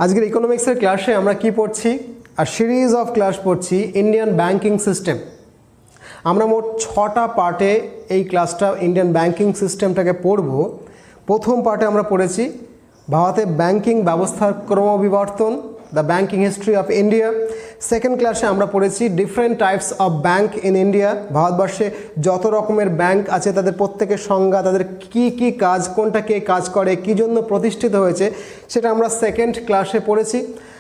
আজকের ইকোনমিক্সের ক্লাসে আমরা কি পড়ছি? আর সিরিজ অফ ক্লাস পড়ছি ইন্ডিয়ান ব্যাংকিং সিস্টেম। আমরা মোট 6টা পার্টে এই ক্লাসটা ইন্ডিয়ান ব্যাংকিং সিস্টেমটাকে পড়ব। প্রথম পার্টে আমরা পড়েছি ভারতে ব্যাংকিং ব্যবস্থার ক্রমবিবর্তন, the banking history of India. Second ক্লাসে আমরা পড়েছি different types of bank in India. ভারতবর্ষে যত রকমের ব্যাংক আছে তাদের প্রত্যেকের সংজ্ঞা, তাদের কি কি কাজ, কোনটা কে কাজ করে, কী জন্য প্রতিষ্ঠিত হয়েছে, সেটা আমরা সেকেন্ড ক্লাসে পড়েছি।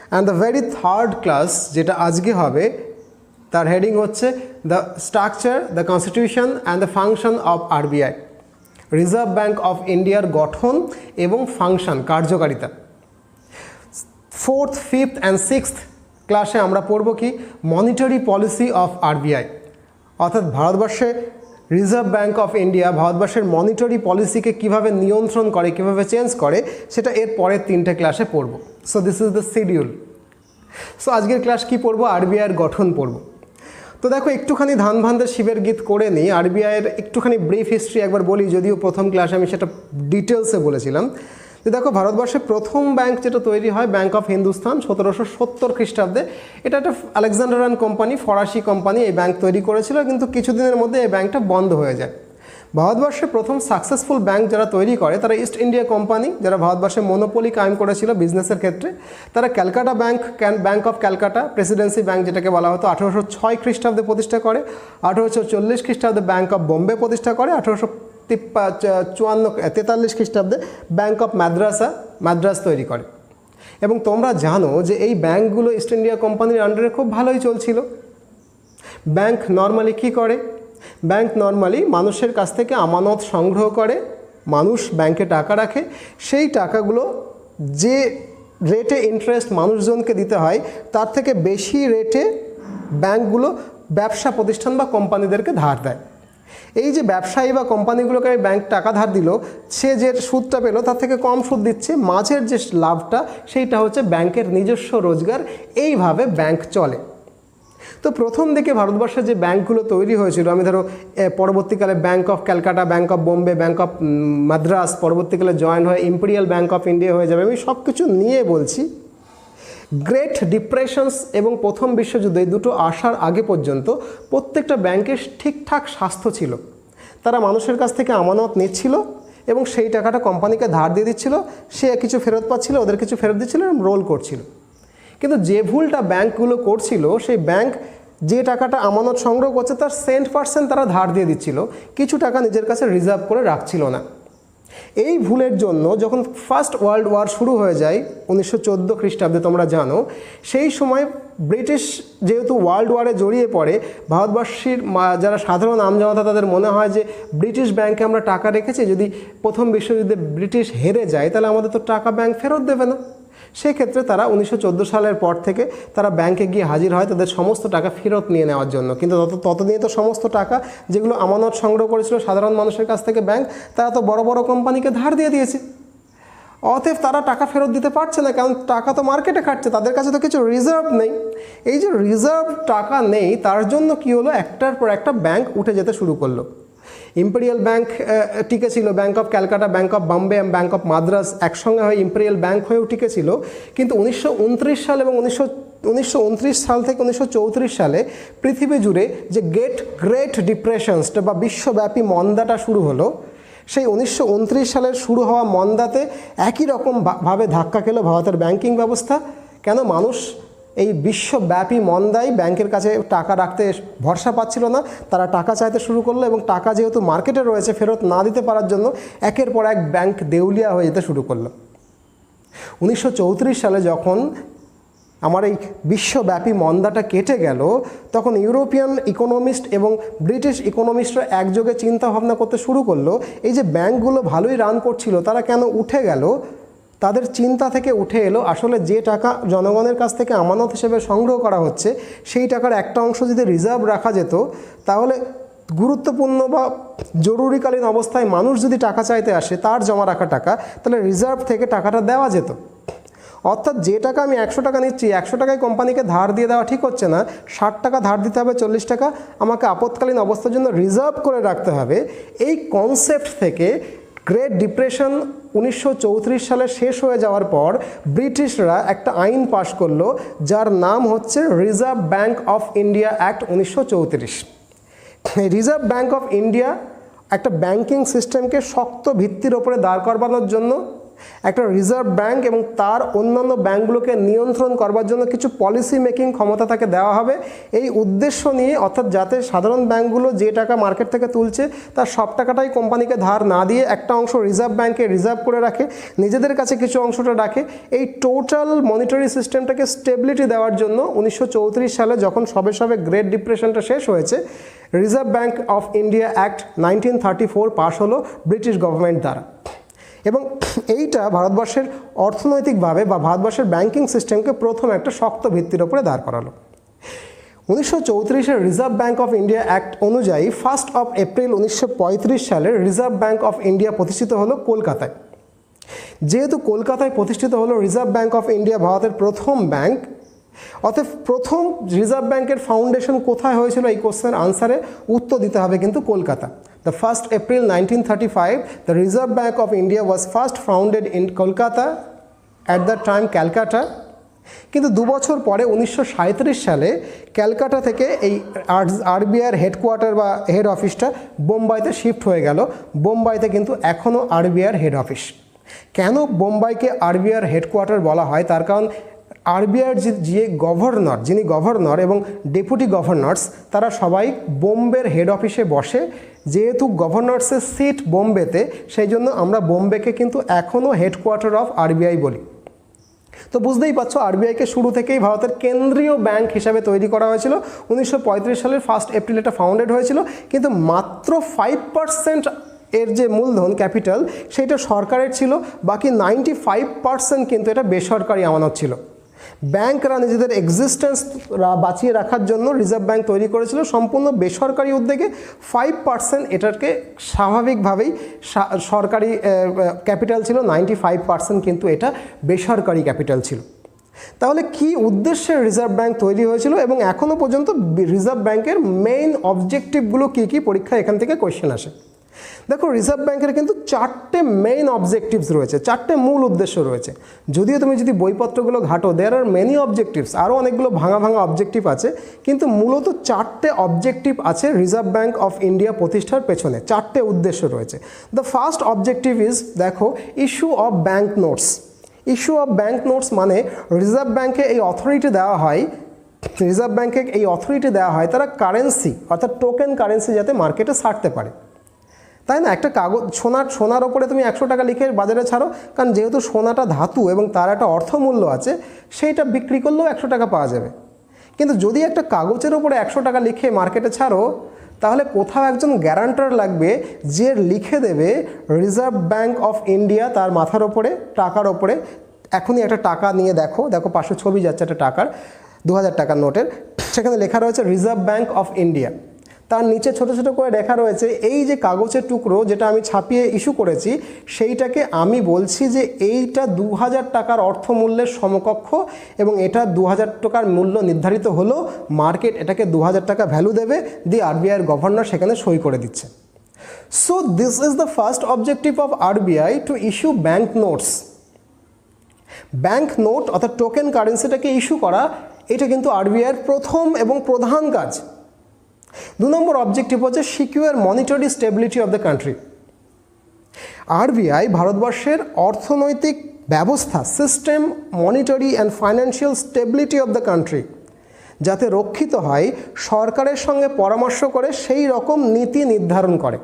And the very third class যেটা আজকে হবে, তার হেডিং হচ্ছে the structure, the constitution and the function of RBI, reserve Bank of ইন্ডিয়ার গঠন এবং ফাংশন, কার্যকারিতা। ফোর্থ, ফিফথ অ্যান্ড সিক্সথ ক্লাসে আমরা পড়ব কি মনিটারি পলিসি অফ আরবিআই, অর্থাৎ ভারতবর্ষে রিজার্ভ ব্যাঙ্ক অফ ইন্ডিয়া ভারতবর্ষের মনিটারি পলিসিকে কীভাবে নিয়ন্ত্রণ করে, কীভাবে চেঞ্জ করে, সেটা এর পরের 3টে ক্লাসে পড়ব। So this is the schedule. So আজকের ক্লাস কি পড়ব? আরবিআইয়ের গঠন পড়ব। তো দেখো, একটুখানি ধান ভান্দের শিবের গীত করে নিই। আরবিআইয়ের একটুখানি ব্রিফ হিস্ট্রি একবার বলি, যদিও প্রথম ক্লাসে আমি সেটা ডিটেলসে বলেছিলাম। যে দেখো, ভারতবর্ষে প্রথম ব্যাংক যেটা তৈরি হয়, ব্যাংক অফ হিন্দুস্তান, 1770 খ্রিস্টাব্দে। এটা একটা আলেকজান্ডারিয়ান কোম্পানি, ফরাসি কোম্পানি এই ব্যাংক তৈরি করেছিল, কিন্তু কিছুদিনের মধ্যে এই ব্যাংকটা বন্ধ হয়ে যায়। ভারতবর্ষে প্রথম সাকসেসফুল ব্যাংক যারা তৈরি করে তারা ইস্ট ইন্ডিয়া কোম্পানি, যারা ভারতবর্ষে মনোপলি কায়েম করেছিল বিজনেসের ক্ষেত্রে। তারা Calcutta bank, bank of Calcutta, Presidency bank যেটাকে বলা হতো, 1806 খ্রিস্টাব্দে প্রতিষ্ঠা করে। 1840 খ্রিস্টাব্দে ব্যাংক অফ বোম্বে প্রতিষ্ঠা করে। 1843 খ্রিস্টাব্দে ব্যাংক অফ মাদ্রাস তৈরি করে। এবং তোমরা জানো যে এই ব্যাংকগুলো ইস্ট ইন্ডিয়া কোম্পানির আন্ডারে খুব ভালোই চলছিল। ব্যাংক নর্মালি কী করে? ব্যাংক নর্মালি মানুষের কাছ থেকে আমানত সংগ্রহ করে, মানুষ ব্যাংকে টাকা রাখে, সেই টাকাগুলো যে রেটে ইন্টারেস্ট মানুষজনকে দিতে হয় তার থেকে বেশি রেটে ব্যাংকগুলো ব্যবসা প্রতিষ্ঠান বা কোম্পানিদেরকে ধার দেয়। এই যে ব্যবসায়ী বা কোম্পানিগুলোকে ব্যাংক টাকা ধার দিল, সে যে সুদটা পেল তার থেকে কম সুদ দিচ্ছে, মাঝের যে লাভটা সেইটা হচ্ছে ব্যাংকের নিজস্ব রোজগার। এইভাবে ব্যাংক চলে। তো প্রথম দিকে ভারতবর্ষে যে ব্যাংকগুলো তৈরি হয়েছিল, আমি ধরো পরবর্তীকালে bank of Calcutta, bank of Bombay, bank of Madras পরবর্তীকালে জয়েন হয়ে ইম্পেরিয়াল ব্যাংক অফ ইন্ডিয়া হয়ে যাবে, আমি সব কিছু নিয়ে বলছি। গ্রেট ডিপ্রেশনস এবং প্রথম বিশ্বযুদ্ধ, এই দুটো আসার আগে পর্যন্ত প্রত্যেকটা ব্যাংকের ঠিকঠাক স্বাস্থ্য ছিল। তারা মানুষের কাছ থেকে আমানত নিচ্ছিল এবং সেই টাকাটা কোম্পানিকে ধার দিয়ে দিচ্ছিল, সে কিছু ফেরত পাচ্ছিল, ওদের কিছু ফেরত দিচ্ছিল এবং রোল করছিল। কিন্তু যে ভুলটা ব্যাংকগুলো করছিল, সেই ব্যাংক যে টাকাটা আমানত সংগ্রহ করছে তার 100% তারা ধার দিয়ে দিচ্ছিল, কিছু টাকা নিজের কাছে রিজার্ভ করে রাখছিল না। এই ভুলের জন্য যখন ফার্স্ট ওয়ার্ল্ড ওয়ার শুরু হয়ে যায় 1914 খ্রিস্টাব্দে, তোমরা জানো, সেই সময় ব্রিটিশ যেহেতু ওয়ার্ল্ড ওয়ারে জড়িয়ে পড়ে, ভারতবর্ষের যারা সাধারণ আমজনতা তাদের মনে হয় যে ব্রিটিশ ব্যাংকে আমরা টাকা রেখেছি, যদি প্রথম বিশ্বযুদ্ধে ব্রিটিশ হেরে যায় তাহলে আমাদের তো টাকা ব্যাংক ফেরত দেবে না। সেক্ষেত্রে তারা 1914 সালের পর থেকে তারা ব্যাংকে গিয়ে হাজির হয় তাদের সমস্ত টাকা ফেরত নিয়ে নেওয়ার জন্য। কিন্তু ততদিনে তো সমস্ত টাকা যেগুলো আমানত সংগ্রহ করেছিল সাধারণ মানুষের কাছ থেকে ব্যাংক, তারা তো বড় বড় কোম্পানিকে ধার দিয়ে দিয়েছে। অতএব তারা টাকা ফেরত দিতে পারছে না, কারণ টাকা তো মার্কেটে খাটছে, তাদের কাছে তো কিছু রিজার্ভ নেই। এই যে রিজার্ভ টাকা নেই, তার জন্য কি হলো, একটার পর একটা ব্যাংক উঠে যেতে শুরু করলো। ইম্পেরিয়াল ব্যাংক টিকে ছিল, bank of Calcutta, bank of Bombay, bank of Madras একসঙ্গে হয়ে ইম্পেরিয়াল ব্যাংক হয়েও টিকে ছিল। কিন্তু 1929 সাল এবং 1929 সাল থেকে 1934 সালে পৃথিবী জুড়ে যে গ্রেট ডিপ্রেশনসটা বা বিশ্বব্যাপী মন্দাটা শুরু হলো, সেই 1929 সালের শুরু হওয়া মন্দাতে একই রকমভাবে ধাক্কা খেলো ভারতের ব্যাংকিং ব্যবস্থা। কেন? মানুষ এই বিশ্বব্যাপী মন্দায় ব্যাংকের কাছে টাকা রাখতে ভরসা পাচ্ছিল না, তারা টাকা চাইতে শুরু করলো এবং টাকা যেহেতু মার্কেটে রয়েছে, ফেরত না দিতে পারার জন্য একের পর এক ব্যাংক দেউলিয়া হয়ে যেতে শুরু করলো। 1934 সালে যখন আমার এই বিশ্বব্যাপী মন্দাটা কেটে গেল, তখন ইউরোপিয়ান ইকোনমিস্ট এবং ব্রিটিশ ইকোনমিস্টরা একযোগে চিন্তা ভাবনা করতে শুরু করলো, এই যে ব্যাংকগুলো ভালোই রান করছিল, তারা কেন উঠে গেল। তাদের চিন্তা থেকে উঠে এলো, আসলে যে টাকা জনগণের কাছ থেকে আমানত হিসেবে সংগ্রহ করা হচ্ছে, সেই টাকার একটা অংশ যদি রিজার্ভ রাখা যেত, তাহলে গুরুত্বপূর্ণ বা জরুরিকালীন অবস্থায় মানুষ যদি টাকা চাইতে আসে, তার জমা রাখা টাকা, তাহলে রিজার্ভ থেকে টাকাটা দেওয়া যেত। অর্থাৎ যে টাকা আমি 100 টাকা নিচ্ছি, 100 টাকায় কোম্পানিকে ধার দিয়ে দেওয়া ঠিক হচ্ছে না, 60 টাকা ধার দিতে হবে, 40 টাকা আমাকে আপৎকালীন অবস্থার জন্য রিজার্ভ করে রাখতে হবে। এই কনসেপ্ট থেকে গ্রেট ডিপ্রেশন 1934 সালে শেষ হয়ে যাওয়ার পর ব্রিটিশরা একটা আইন পাশ করলো যার নাম হচ্ছে reserve Bank of India act 1934। এই রিজার্ভ ব্যাঙ্ক অফ ইন্ডিয়া একটা ব্যাংকিং সিস্টেমকে শক্ত ভিত্তির ওপরে দাঁড় করানোর জন্য, একটা রিজার্ভ ব্যাঙ্ক এবং তার অন্যান্য ব্যাঙ্কগুলোকে নিয়ন্ত্রণ করবার জন্য কিছু পলিসি মেকিং ক্ষমতা তাকে দেওয়া হবে। এই উদ্দেশ্য নিয়ে, অর্থাৎ যাতে সাধারণ ব্যাঙ্কগুলো যে টাকা মার্কেট থেকে তুলছে তার সব টাকাটাই কোম্পানিকে ধার না দিয়ে একটা অংশ রিজার্ভ ব্যাঙ্কে রিজার্ভ করে রাখে, নিজেদের কাছে কিছু অংশটা রাখে। এই টোটাল মনিটারি সিস্টেমটাকে স্টেবিলিটি দেওয়ার জন্য 1934 সালে যখন সবে সবে গ্রেট ডিপ্রেশনটা শেষ হয়েছে, reserve Bank of India act 1934 পাশ হলো ব্রিটিশ গভর্নমেন্ট দ্বারা। এবং এইটা ভারতবর্ষের অর্থনৈতিকভাবে বা ভারতবর্ষের ব্যাংকিং সিস্টেমকে প্রথম একটা শক্ত ভিত্তির ওপরে দাঁড় করালো। 1934-এর Reserve Bank of India Act অনুযায়ী 1 এপ্রিল 1935 সালে রিজার্ভ ব্যাঙ্ক অফ ইন্ডিয়া প্রতিষ্ঠিত হলো কলকাতায়। যেহেতু কলকাতায় প্রতিষ্ঠিত হলো রিজার্ভ ব্যাঙ্ক অফ ইন্ডিয়া, ভারতের প্রথম ব্যাঙ্ক, অতএব প্রথম রিজার্ভ ব্যাঙ্কের ফাউন্ডেশন কোথায় হয়েছিল এই কোশ্চেনের আনসারে উত্তর দিতে হবে কিন্তু Kolkata. The 1st April 1935, the Reserve Bank of India was first founded in Kolkata, at that time Calcutta. কিন্তু 2 বছর পরে 1937 সালে ক্যালকাটা থেকে এই আরবিআইয়ের হেডকোয়ার্টার বা হেড অফিসটা বোম্বাইতে শিফট হয়ে গেল। বোম্বাইতে কিন্তু এখনও আরবিআইয়ের হেড অফিস। কেন বোম্বাইকে আরবিআইয়ের হেডকোয়ার্টার বলা হয়? তার কারণ আরবিআইয়ের যিনি গভর্নর এবং ডেপুটি গভর্নর্স তারা সবাই বোম্বের হেড অফিসে বসে। যেহেতু গভর্নর্সের সিট বোম্বেতে, সেই জন্য আমরা বোম্বেকে কিন্তু এখনও হেডকোয়ার্টার অফ আরবিআই বলি। তো বুঝতেই পারছো আরবিআইকে শুরু থেকেই ভারতের কেন্দ্রীয় ব্যাংক হিসাবে তৈরি করা হয়েছিল। 1935 সালের 1 এপ্রিল এটা ফাউন্ডেড হয়েছিল, কিন্তু মাত্র 5% এর যে মূলধন ক্যাপিটাল সেইটা সরকারের ছিল, বাকি 95% কিন্তু এটা বেসরকারি আমানত ছিল। ব্যাংকরা নিজেদের এক্সিস্টেন্স বাঁচিয়ে রাখার জন্য রিজার্ভ ব্যাঙ্ক তৈরি করেছিল সম্পূর্ণ বেসরকারি উদ্যোগে। 5% এটাকে স্বাভাবিকভাবেই সরকারি ক্যাপিটাল ছিল, 95% কিন্তু এটা বেসরকারি ক্যাপিটাল ছিল। তাহলে কি উদ্দেশ্যে রিজার্ভ ব্যাঙ্ক তৈরি হয়েছিল এবং এখনও পর্যন্ত রিজার্ভ ব্যাঙ্কের মেইন অবজেক্টিভগুলো কী কী, পরীক্ষা এখান থেকে কোয়েশ্চেন আসে। দেখো, রিজার্ভ ব্যাঙ্কের কিন্তু 4টে মেইন অবজেক্টিভস রয়েছে, 4টে মূল উদ্দেশ্য রয়েছে। যদিও তুমি যদি বইপত্রগুলো ঘাটো, দেয়ার আর মেনি অবজেক্টিভস, আরও অনেকগুলো ভাঙা ভাঙা অবজেক্টিভ আছে, কিন্তু মূলত 4টে অবজেক্টিভ আছে রিজার্ভ ব্যাঙ্ক অফ ইন্ডিয়া প্রতিষ্ঠার পেছনে। 4টে উদ্দেশ্য রয়েছে। দ্য ফার্স্ট অবজেক্টিভ ইজ, দেখো, issue of bank notes. Issue of bank notes মানে রিজার্ভ ব্যাঙ্কে এই অথরিটি দেওয়া হয়, তারা কারেন্সি অর্থাৎ টোকেন কারেন্সি যাতে মার্কেটে ছাড়তে পারে, তাই না? একটা কাগজ সোনার ওপরে তুমি 100 টাকা লিখে বাজারে ছাড়ো, কারণ যেহেতু সোনাটা ধাতু এবং তার একটা অর্থমূল্য আছে, সেইটা বিক্রি করলেও 100 টাকা পাওয়া যাবে। কিন্তু যদি একটা কাগজের ওপরে 100 টাকা লিখে মার্কেটে ছাড়ো, তাহলে কোথাও একজন গ্যারান্টার লাগবে যে লিখে দেবে রিজার্ভ ব্যাঙ্ক অফ ইন্ডিয়া তার মাথার ওপরে, টাকার ওপরে। এখনই একটা টাকা নিয়ে দেখো 500 ছবি যাচ্ছে একটা টাকার, 2000 টাকার নোটের, সেখানে লেখা রয়েছে রিজার্ভ ব্যাঙ্ক অফ ইন্ডিয়া। তার নিচে ছোট ছোট করে লেখা রয়েছে এই যে কাগজের টুকরো যেটা আমি ছাপিয়ে ইস্যু করেছি, সেইটাকে আমি বলছি যে এইটা 2000 টাকার অর্থমূল্যের সমকক্ষ এবং এটা 2000 টাকার মূল্য নির্ধারিত হলো, মার্কেট এটাকে 2000 টাকা ভ্যালু দেবে, দিয়ে আরবিআইয়ের গভর্নর সেখানে সই করে দিচ্ছে। So this is the first objective of RBI, to issue bank notes. Bank note অর্থাৎ টোকেন কারেন্সিটাকে ইস্যু করা, এটা কিন্তু আরবিআইয়ের প্রথম এবং প্রধান কাজ। 2 নম্বর অবজেক্টিভ হচ্ছে secure monetary stability of the country. RBI ভারতবর্ষের অর্থনৈতিক ব্যবস্থা, system, monetary and financial stability of the country যাতে রক্ষিত হয়, সরকারের সঙ্গে পরামর্শ করে সেই রকম নীতি নির্ধারণ করে।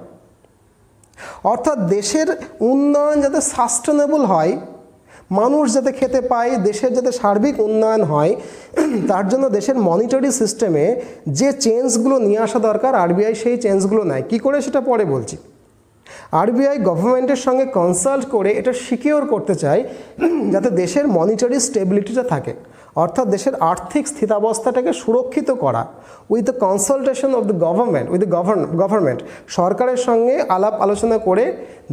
অর্থাৎ দেশের উন্নয়ন যাতে সাস্টেনেবল হয়, মানুষ যাতে খেতে পায়, দেশের যাতে সার্বিক উন্নয়ন হয়, তার জন্য দেশের মনিটারি সিস্টেমে যে চেঞ্জগুলো নিয়ে আসা দরকার, আরবিআই সেই চেঞ্জগুলো নেয়। কী করে সেটা পরে বলছি। আরবিআই গভর্নমেন্টের সঙ্গে কনসাল্ট করে এটা সিকিওর করতে চায় যাতে দেশের মনিটারি স্টেবিলিটিটা থাকে, অর্থাৎ দেশের আর্থিক স্থিতাবস্থাটাকে সুরক্ষিত করা, with the consultation of the government, সরকারের সঙ্গে আলাপ আলোচনা করে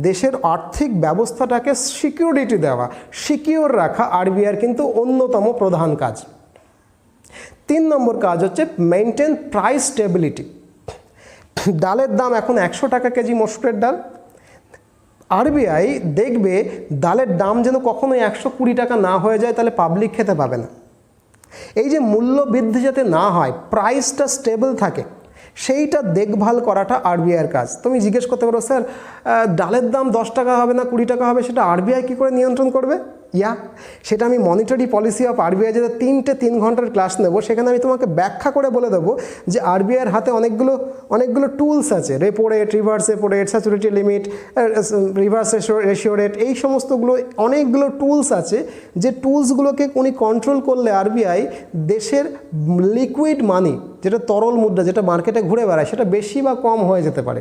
দেশের আর্থিক ব্যবস্থাটাকে সিকিউরিটি দেওয়া, সিকিওর রাখা আরবিআইয়ের কিন্তু অন্যতম প্রধান কাজ। 3 নম্বর কাজ হচ্ছে মেনটেন প্রাইস স্টেবিলিটি। ডালের দাম এখন 100 টাকা কেজি, মসুরের ডাল। আরবিআই দেখবে ডালের দাম যেন কখনোই 120 টাকা না হয়ে যায়, তাহলে পাবলিক খেতে পাবে না। এই যে মূল্য বৃদ্ধি যাতে না হয়, প্রাইসটা স্টেবল থাকে, সেইটা দেখভাল করাটা আরবিআইয়ের কাজ। তুমি জিজ্ঞেস করতে পারো, স্যার ডালের দাম 10 টাকা হবে না 20 টাকা হবে, সেটা আরবিআই কী করে নিয়ন্ত্রণ করবে? সেটা আমি মনিটারি পলিসি অফ আরবিআই যেটা 3 ঘন্টার ক্লাস নেব, সেখানে আমি তোমাকে ব্যাখ্যা করে বলে দেবো যে আরবিআইয়ের হাতে অনেকগুলো টুলস আছে, repo rate, reverse repo rate, স্যাচুরিটি লিমিট, রিভার্স রেশিও রেট, এই সমস্তগুলো অনেকগুলো টুলস আছে, যে টুলসগুলোকে উনি কন্ট্রোল করলে আরবিআই দেশের লিকুইড মানি, যেটা তরল মুদ্রা, যেটা মার্কেটে ঘুরে বেড়ায়, সেটা বেশি বা কম হয়ে যেতে পারে।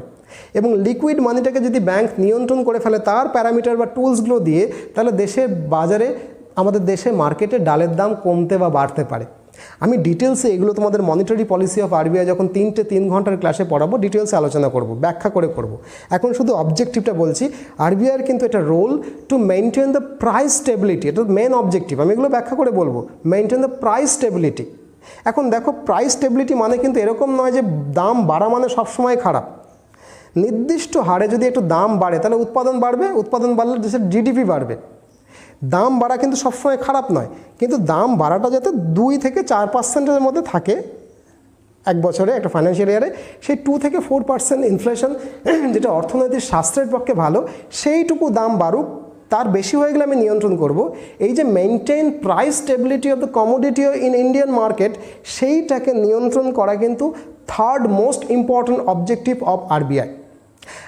এবং লিকুইড মানিটাকে যদি ব্যাংক নিয়ন্ত্রণ করে ফেলে তার প্যারামিটার বা টুলসগুলো দিয়ে, তাহলে দেশের বাজারে, আমাদের দেশে মার্কেটে ডালের দাম কমতে বা বাড়তে পারে। আমি ডিটেলসে এগুলো তোমাদের মনিটারি পলিসি অফ আরবিআই যখন 3 ঘন্টার ক্লাসে পড়াবো, ডিটেলসে আলোচনা করব, ব্যাখ্যা করে করব। এখন শুধু অবজেক্টিভটা বলছি, আরবিআইয়ের কিন্তু এটা role to maintain the price stability, এটা মেন অবজেক্টিভ। আমি এগুলো ব্যাখ্যা করে বলবো, মেনটেন দ্য প্রাইস স্টেবিলিটি। এখন দেখো, প্রাইস স্টেবিলিটি মানে কিন্তু এরকম নয় যে দাম বাড়া মানে সবসময় খারাপ। নির্দিষ্ট হারে যদি একটু দাম বাড়ে তাহলে উৎপাদন বাড়বে, উৎপাদন বাড়লে দেশের জিডিপি বাড়বে। দাম বাড়া কিন্তু সবসময় খারাপ নয়, কিন্তু দাম বাড়াটা যাতে 2 থেকে 4% মধ্যে থাকে এক বছরে, একটা ফাইন্যান্সিয়াল ইয়ারে, সেই 2 থেকে 4% ইনফ্লেশন, যেটা অর্থনৈতিক শাস্ত্রের পক্ষে ভালো, সেইটুকু দাম বাড়ুক। তার বেশি হয়ে গেলে আমি নিয়ন্ত্রণ করব। এই যে maintain price stability of the commodity in Indian market, সেইটাকে নিয়ন্ত্রণ করা কিন্তু third most important objective of RBI.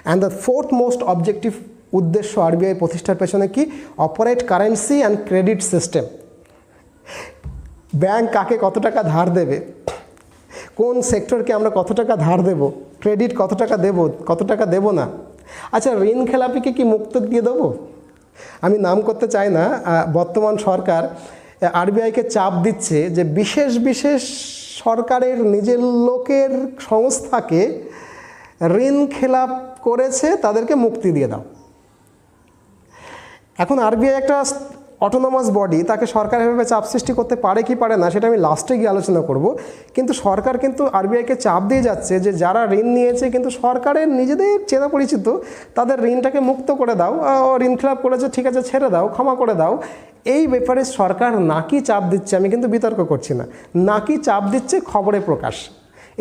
And the fourth most objective উদ্দেশ্য আরবিআই প্রতিষ্ঠার পেছনে কি? Operate currency and credit system. Bank কাকে কত টাকা ধার দেবে, কোন সেক্টরকে আমরা কত টাকা ধার দেব, ক্রেডিট কত টাকা দেব, কত টাকা দেব না। আচ্ছা, ঋণ খেলাপিকে কি মুক্ত দিয়ে দেবো? আমি নাম করতে চাই না, বর্তমান সরকার আরবিআইকে চাপ দিচ্ছে যে বিশেষ সরকারের নিজের লোকের সংস্থাকে ঋণ খেলাপ করেছে, তাদেরকে মুক্তি দিয়ে দাও। এখন আরবিআই একটা অটোনমাস বডি, তাকে সরকার এভাবে চাপ সৃষ্টি করতে পারে কি পারে না, সেটা আমি লাস্টে গিয়ে আলোচনা করব। কিন্তু সরকার কিন্তু আরবিআইকে চাপ দিয়ে যাচ্ছে যে যারা ঋণ নিয়েছে কিন্তু সরকারের নিজেদের চেনা পরিচিত, তাদের ঋণটাকে মুক্ত করে দাও, ঋণ খেলাপ করেছে ঠিক আছে ছেড়ে দাও, ক্ষমা করে দাও। এই ব্যাপারে সরকার নাকি চাপ দিচ্ছে, আমি কিন্তু বিতর্ক করছি না, নাকি চাপ দিচ্ছে খবরে প্রকাশ।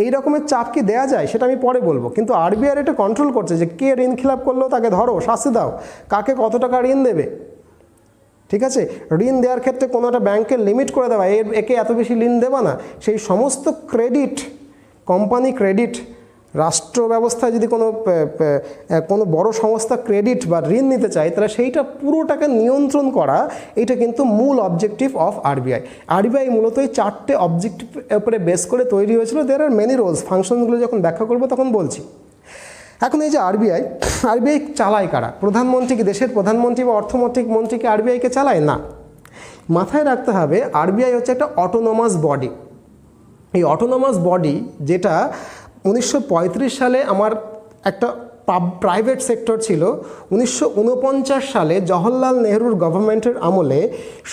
এই রকমের চাপ কি দেওয়া যায় সেটা আমি পরে বলবো, কিন্তু আরবিআই এটা কন্ট্রোল করছে যে কে ঋণ খেলাপ করলো তাকে ধরো, শাস্তি দাও, কাকে কত টাকা ঋণ দেবে। ঠিক আছে, ঋণ দেওয়ার ক্ষেত্রে কোনো একটা ব্যাংকের লিমিট করে দেওয়া, একে এত বেশি ঋণ দেবা না। সেই সমস্ত ক্রেডিট, কোম্পানি ক্রেডিট, রাষ্ট্র ব্যবস্থায় যদি কোনো বড় সংস্থা ক্রেডিট বা ঋণ নিতে চায়, তাহলে সেইটা পুরোটাকে নিয়ন্ত্রণ করা, এটা কিন্তু মূল অবজেক্টিভ অফ আরবিআই। আরবিআই মূলত এই 4টে অবজেক্টিভ উপরে বেস করে তৈরি হয়েছিল। দেয়ার আর মেনি রোলস, ফাংশনগুলো যখন ব্যাখ্যা করবো তখন বলছি। এখন এই যে আরবিআই চালায় কারা? প্রধানমন্ত্রী কি দেশের প্রধানমন্ত্রী বা অর্থমন্ত্রীকে আরবিআইকে চালায় না। মাথায় রাখতে হবে আরবিআই হচ্ছে একটা অটোনমাস বডি। এই অটোনমাস বডি যেটা 1935 সালে আমার একটা প্রাইভেট সেক্টর ছিল, 1949 সালে জওহরলাল নেহরুর গভর্নমেন্টের আমলে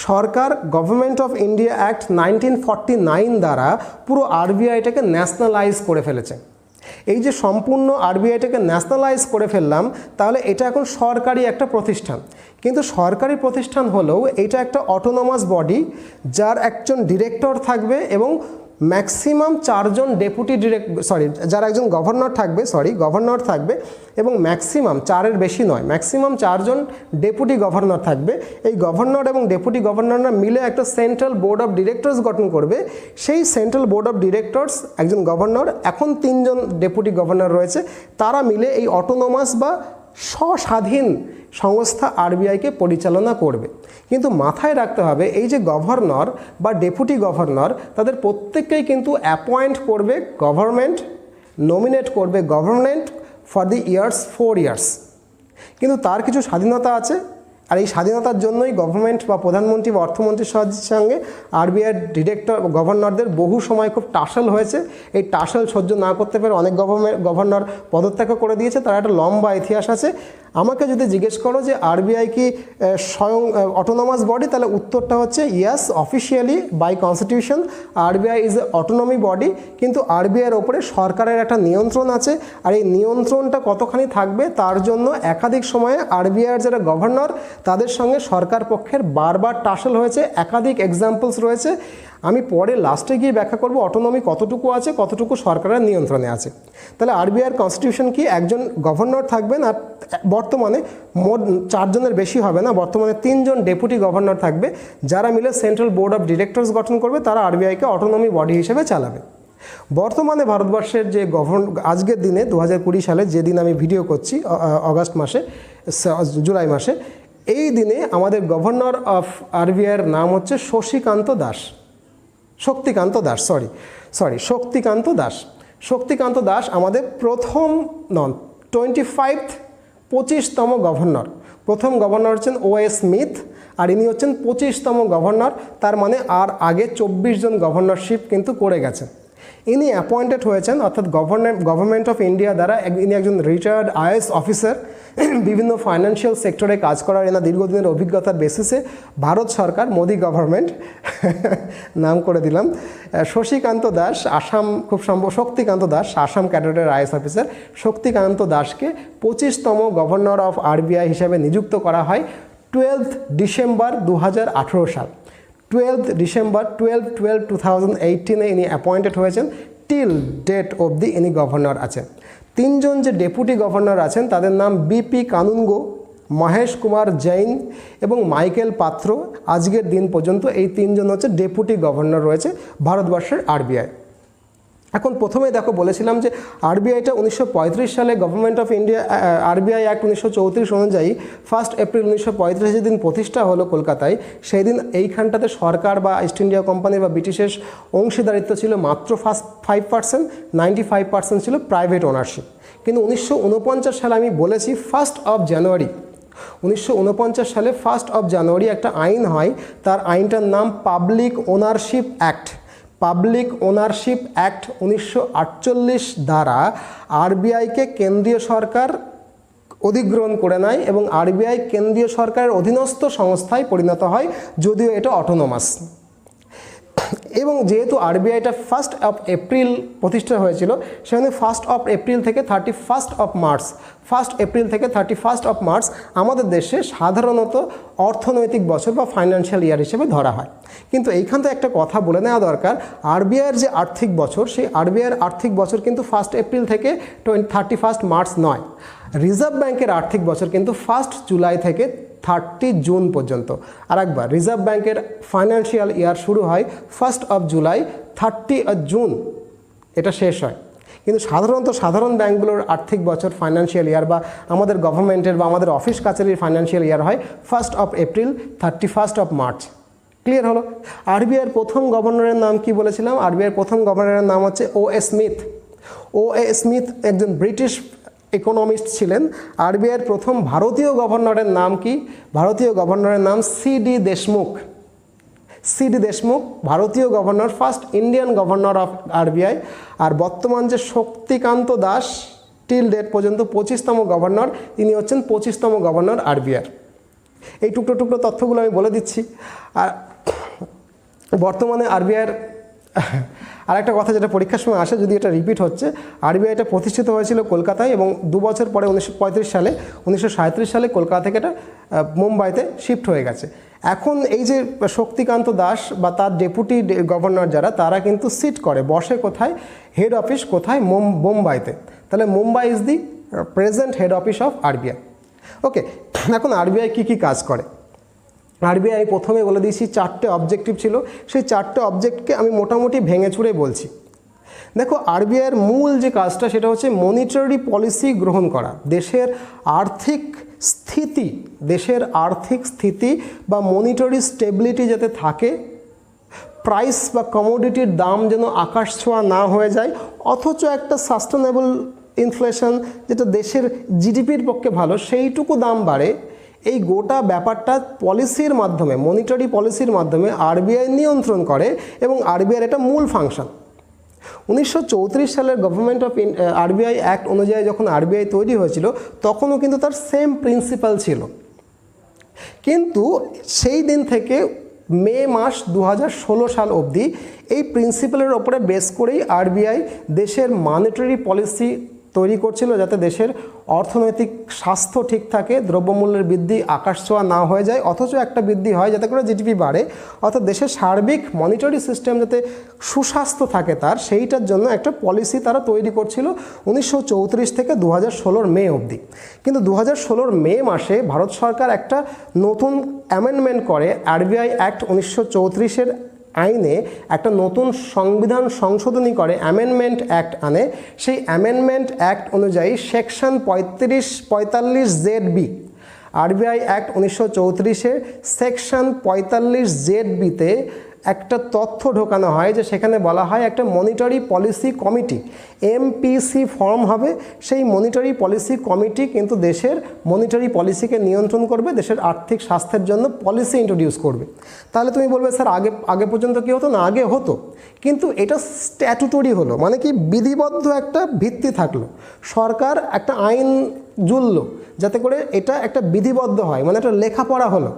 সরকার গভর্নমেন্ট অফ ইন্ডিয়া অ্যাক্ট 1949 দ্বারা পুরো আরবিআইটাকে ন্যাশনালাইজ করে ফেলেছে। এই যে সম্পূর্ণ আরবিআইটাকে ন্যাশনালাইজ করে ফেললাম, তাহলে এটা এখন সরকারি একটা প্রতিষ্ঠান। কিন্তু সরকারি প্রতিষ্ঠান হলেও এটা একটা অটোনমাস বডি, যার একজন ডিরেক্টর থাকবে এবং ম্যাক্সিমাম 4 জন ডেপুটি যার একজন গভর্নর থাকবে এবং ম্যাক্সিমাম 4-এর বেশি নয়, ম্যাক্সিমাম 4 জন ডেপুটি গভর্নর থাকবে। এই গভর্নর এবং ডেপুটি গভর্নররা মিলে একটা সেন্ট্রাল বোর্ড অফ ডিরেক্টরস গঠন করবে। সেই সেন্ট্রাল বোর্ড অফ ডিরেক্টরস, একজন গভর্নর, এখন 3 জন ডেপুটি গভর্নর রয়েছে, তারা মিলে এই অটোনমাস বা স্বস্বাধীন সংস্থা আরবিআইকে পরিচালনা করবে। কিন্তু মাথায় রাখতে হবে এই যে গভর্নর বা ডেপুটি গভর্নর, তাদের প্রত্যেককেই কিন্তু অ্যাপয়েন্ট করবে গভর্নমেন্ট, নমিনেট করবে গভর্নমেন্ট ফর দি 4 ইয়ার্স। কিন্তু তার কিছু স্বাধীনতা আছে, আর এই স্বাধীনতার জন্যই গভর্নমেন্ট বা প্রধানমন্ত্রী বা অর্থমন্ত্রীর সঙ্গে আরবিআইয়ের ডিরেক্টর গভর্নরদের বহু সময় খুব টাসেল হয়েছে। এই টাসেল সহ্য না করতে পেরে অনেক গভর্নর পদত্যাগ করে দিয়েছে। তার একটা লম্বা ইতিহাস আছে। আমাকে যদি জিজ্ঞেস করো যে আরবিআই কি স্বয়ং অটোনমাস বডি, তাহলে উত্তরটা হচ্ছে yes, officially by constitution RBI is a autonomy body, কিন্তু আরবিআইয়ের ওপরে সরকারের একটা নিয়ন্ত্রণ আছে। আর এই নিয়ন্ত্রণটা কতখানি থাকবে তার জন্য একাধিক সময়ে আরবিআইয়ের যারা গভর্নর তাদের সঙ্গে সরকার পক্ষের বারবার টাসেল হয়েছে, একাধিক এক্সাম্পলস রয়েছে। আমি পরে লাস্টে গিয়ে ব্যাখ্যা করব অটোনমি কতটুকু আছে, কতটুকু সরকারের নিয়ন্ত্রণে আছে। তাহলে আরবিআইয়ের কনস্টিটিউশন কি, একজন গভর্নর থাকবেন, আর বর্তমানে মোট 4 জনের বেশি হবে না, বর্তমানে 3 জন ডেপুটি গভর্নর থাকবে, যারা মিলে সেন্ট্রাল বোর্ড অফ ডিরেক্টরস গঠন করবে, তারা আরবিআইকে অটোনমি বডি হিসেবে চালাবে। বর্তমানে ভারতবর্ষের যে আজকের দিনে 2020 সালে যেদিন আমি ভিডিও করছি, জুলাই মাসে, এই দিনে আমাদের গভর্নর অফ আরবিআইয়ের নাম হচ্ছে শক্তিকান্ত দাস আমাদের প্রথম 25তম গভর্নর। প্রথম গভর্নর হচ্ছেন ওএস স্মিথ, আর ইনি হচ্ছেন 25তম গভর্নর। তার মানে আর আগে 24 জন গভর্নরশিপ কিন্তু করে গেছেন। ইনি অ্যাপয়েন্টেড হয়েছেন, অর্থাৎ গভর্নমেন্ট অফ ইন্ডিয়া দ্বারা। ইনি একজন রিটায়ার্ড আইএএস অফিসার, বিভিন্ন ফাইন্যান্সিয়াল সেক্টরে কাজ করার এনার দীর্ঘদিনের অভিজ্ঞতার বেসিসে ভারত সরকার, মোদি গভর্নমেন্ট নাম করে দিলাম, শক্তিকান্ত দাস আসাম ক্যাডারের আইএএস অফিসার শক্তিকান্ত দাসকে 25তম গভর্নর অফ আরবিআই হিসাবে নিযুক্ত করা হয় 12 ডিসেম্বর 2018 সাল। 12/12/2018 ইনি অ্যাপয়েন্টেড হয়েছেন। টিল ডেট অবধি ইনি গভর্নর আছেন। 3 জন যে ডেপুটি গভর্নর আছেন তাদের নাম বিপি কানুনগো, মহেশ কুমার জৈন এবং মাইকেল পাত্র। আজকের দিন পর্যন্ত এই 3 জন হচ্ছে ডেপুটি গভর্নর রয়েছে ভারতবর্ষের আরবিআই। এখন প্রথমেই দেখো বলেছিলাম যে আরবিআইটা 1935 সালে government of India RBI act 1934 অনুযায়ী 1 এপ্রিল 1935 যেদিন প্রতিষ্ঠা হলো কলকাতায়, সেই দিন এইখানটাতে সরকার বা ইস্ট ইন্ডিয়া কোম্পানি বা ব্রিটিশের অংশীদারিত্ব ছিল মাত্র 5%, 95% ছিল প্রাইভেট ওনারশিপ। কিন্তু 1949 সালে আমি বলেছি 1 জানুয়ারি 1949 সালে 1 জানুয়ারি একটা আইন হয়, তার আইনটার নাম public ownership act. Public ownership act 1948 দ্বারা আরবিআইকে কেন্দ্রীয় সরকার অধিগ্রহণ করে নেয় এবং আরবিআই কেন্দ্রীয় সরকারের অধীনস্থ সংস্থায় পরিণত হয়, যদিও এটা অটোনমাস। এবং যেহেতু আরবিআইটা 1 এপ্রিল প্রতিষ্ঠা হয়েছিল, সেখানে 1 এপ্রিল থেকে 31 মার্চ 1 এপ্রিল থেকে 31 মার্চ আমাদের দেশে সাধারণত অর্থনৈতিক বছর বা ফাইন্যান্সিয়াল ইয়ার হিসেবে ধরা হয়। কিন্তু এইখান থেকে একটা কথা বলে নেওয়া দরকার, আরবিআইয়ের যে আর্থিক বছর, সেই আরবিআইয়ের আর্থিক বছর কিন্তু 1 এপ্রিল থেকে 31 মার্চ নয়। রিজার্ভ ব্যাংকের আর্থিক বছর কিন্তু 1 জুলাই থেকে 30 জুন পর্যন্ত। আর একবার, রিজার্ভ ব্যাংকের ফাইন্যান্সিয়াল ইয়ার শুরু হয় 1 জুলাই, 30 জুন এটা শেষ হয়। কিন্তু সাধারণ ব্যাংকগুলোর আর্থিক বছর ফাইন্যান্সিয়াল ইয়ার বা আমাদের গভর্নমেন্টের বা আমাদের অফিস কাছারির ফাইন্যান্সিয়াল ইয়ার হয় 1 এপ্রিল, 31 মার্চ। ক্লিয়ার হলো? আরবিআইয়ের প্রথম গভর্নরের নাম কি বলেছিলাম? আরবিআইয়ের প্রথম গভর্নরের নাম হচ্ছে ওএস স্মিথ। ওএস স্মিথ একজন ব্রিটিশ ইকোনমিস্ট ছিলেন। আরবিআইয়ের প্রথম ভারতীয় গভর্নরের নাম কি? ভারতীয় গভর্নরের নাম সিডি দেশমুখ। সিডি দেশমুখ ভারতীয় governor, 1 Indian governor of RBI. আর বর্তমান যে শক্তিকান্ত দাস টিল ডেট পর্যন্ত 25তম গভর্নর, তিনি হচ্ছেন 25তম গভর্নর আরবিআই। এই টুকরো তথ্যগুলো আমি বলে দিচ্ছি। আর বর্তমানে আরবিআইয়ের আর একটা কথা যেটা পরীক্ষার সময় আসে, যদি এটা রিপিট হচ্ছে, আরবিআইটা প্রতিষ্ঠিত হয়েছিল কলকাতায় এবং 2 বছর পরে 1937 সালে কলকাতা থেকে এটা মুম্বাইতে শিফট হয়ে গেছে। এখন এই যে শক্তিকান্ত দাস বা তার ডেপুটি গভর্নর যারা, তারা কিন্তু সিট করে, বসে কোথায়? হেড অফিস কোথায়? মুম্বাইতে। তাহলে Mumbai is the present head office of RBI. Okay, এখন আরবিআই কী কাজ করে? আরবিআই প্রথমে বলে দিয়েছি 4টে অবজেক্টিভ ছিল। সেই 4টে অবজেক্টকে আমি মোটামুটি ভেঙে চুরে বলছি। দেখো, আরবিআইয়ের মূল যে কাজটা সেটা হচ্ছে মনিটারি পলিসি গ্রহণ করা। দেশের আর্থিক স্থিতি বা মনিটারি স্টেবিলিটি যাতে থাকে, প্রাইস বা কমোডিটির দাম যেন আকাশ ছোঁয়া না হয়ে যায়, অথচ একটা সাস্টেনেবল ইনফ্লেশন যেটা দেশের জিডিপির পক্ষে ভালো, সেইটুকু দাম বাড়ে। এই গোটা ব্যাপারটা পলিসির মাধ্যমে, মনিটারি পলিসির মাধ্যমে আরবিআই নিয়ন্ত্রণ করে এবং আরবিআইয়ের এটা মূল ফাংশন। 1934 সালের গভর্নমেন্ট অফ আরবিআই অ্যাক্ট অনুযায়ী যখন আরবিআই তৈরি হয়েছিল তখনও কিন্তু তার সেম প্রিন্সিপাল ছিল, কিন্তু সেই দিন থেকে মে মাস 2016 সাল অবধি এই প্রিন্সিপালের ওপরে বেস করেই আরবিআই দেশের মনিটারি পলিসি তৈরি করছিল, যাতে দেশের অর্থনৈতিক স্বাস্থ্য ঠিক থাকে, দ্রব্যমূল্যের বৃদ্ধি আকাশছোঁয়া না হয়ে যায়, অথচ একটা বৃদ্ধি হয় যাতে করে জিডিপি বাড়ে, অর্থাৎ দেশের সার্বিক মনিটারি সিস্টেম যাতে সুস্বাস্থ্য থাকে তার, সেইটার জন্য একটা পলিসি তারা তৈরি করছিল 1934 থেকে 2016 মে অবধি। কিন্তু 2016 মে মাসে ভারত সরকার একটা নতুন অ্যামেন্ডমেন্ট করে, আরবিআই অ্যাক্ট 1934-এর আইনে একটা নতুন সংবিধান সংশোধনী করে, অ্যামেন্ডমেন্ট অ্যাক্ট আনে। সেই অ্যামেন্ডমেন্ট অ্যাক্ট অনুযায়ী সেকশন 45ZB, আরবিআই অ্যাক্ট 1934-এর সেকশন 45ZB-তে একটা তথ্য ঢোকানো হয়, যে সেখানে বলা হয় একটা monetary policy committee MPC form হবে। সেই মনিটারি পলিসি কমিটি কিন্তু দেশের মনিটারি পলিসিকে নিয়ন্ত্রণ করবে, দেশের আর্থিক স্বাস্থ্যের জন্য পলিসি ইন্ট্রোডিউস করবে। তাহলে তুমি বলবে স্যার আগে পর্যন্ত কি হতো না? আগে হতো, কিন্তু এটা স্ট্যাটুটরি হলো, মানে কি বিধিবদ্ধ একটা ভিত্তি থাকলো, সরকার একটা আইন জুললো যাতে করে এটা একটা বিধিবদ্ধ হয়, মানে একটা লেখাপড়া হলো।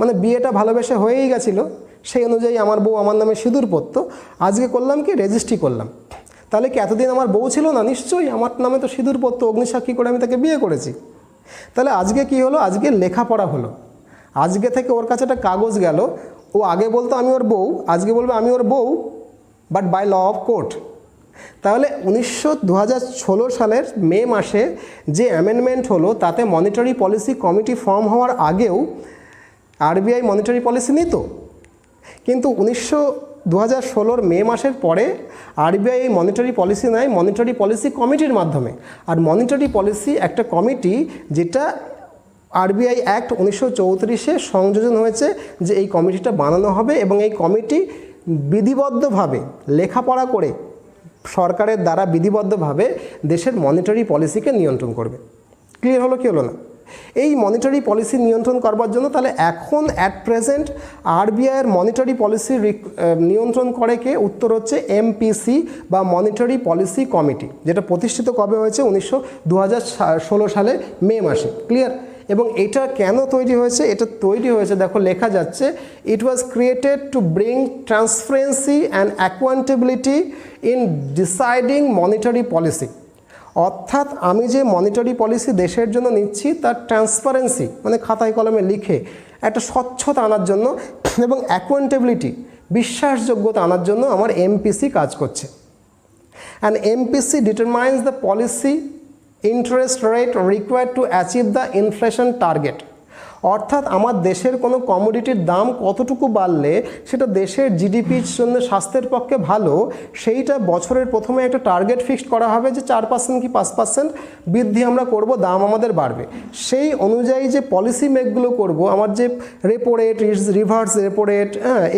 মানে বিয়েটা ভালোবেসে হয়েই গেছিলো, সেই অনুযায়ী আমার বউ আমার নামে সিঁদুর পরতো, আজকে করলাম কি রেজিস্ট্রি করলাম। তাহলে কি এতদিন আমার বউ ছিল না? নিশ্চয়ই আমার নামে তো সিঁদুর পরতো, অগ্নিসাক্ষী করে আমি তাকে বিয়ে করেছি। তাহলে আজকে কি হলো? আজকে লেখাপড়া হলো। আজকে থেকে ওর কাছে একটা কাগজ গেল, ও আগে বলতো আমি ওর বউ, আজকে বলবে আমি ওর বউ, but by law of court. তাহলে 2016 সালের মে মাসে যে অ্যামেন্ডমেন্ট হলো, তাতে মনিটারি পলিসি কমিটি ফর্ম হওয়ার আগেও আরবিআই মনিটারি পলিসি নিত, কিন্তু 2016 মে মাসের পরে আরবিআই এই মনিটারি পলিসি নেয় মনিটারি পলিসি কমিটির মাধ্যমে। আর মনিটারি পলিসি একটা কমিটি, যেটা আরবিআই অ্যাক্ট 1934-এ সংযোজন হয়েছে, যে এই কমিটিটা বানানো হবে এবং এই কমিটি বিধিবদ্ধভাবে লেখাপড়া করে সরকারের দ্বারা বিধিবদ্ধভাবে দেশের মনিটারি পলিসিকে নিয়ন্ত্রণ করবে। ক্লিয়ার হলো কি হলো না? এই মনিটারি পলিসি নিয়ন্ত্রণ করবার জন্য তাহলে এখন অ্যাট প্রেজেন্ট আরবিআইয়ের মনিটারি পলিসি নিয়ন্ত্রণ করে কে? উত্তর হচ্ছে এমপিসি বা মনিটারি পলিসি কমিটি, যেটা প্রতিষ্ঠিত কবে হয়েছে? 2016 সালে মে মাসে। ক্লিয়ার? এবং এটা কেন তৈরি হয়েছে? এটা তৈরি হয়েছে, দেখো লেখা যাচ্ছে, it was created to bring transparency and accountability in deciding monetary policy. অর্থাৎ আমি যে মনিটারি পলিসি দেশের জন্য নিচ্ছি তার ট্রান্সপারেন্সি, মানে খাতায় কলমে লিখে একটা স্বচ্ছতা আনার জন্য, এবং অ্যাকাউন্টেবিলিটি বিশ্বাসযোগ্যতা আনার জন্য আমার এমপিসি কাজ করছে। And MPC determines the policy interest rate required to achieve the inflation target. অর্থাৎ আমার দেশের কোনো কমোডিটির দাম কতটুকু বাড়লে সেটা দেশের জিডিপির জন্য স্বাস্থ্যের পক্ষে ভালো, সেইটা বছরের প্রথমে একটা টার্গেট ফিক্সড করা হবে, যে 4% কি 5% বৃদ্ধি আমরা করব, দাম আমাদের বাড়বে। সেই অনুযায়ী যে পলিসি মেকগুলো করব, আমার যে repo rate, reverse repo rate,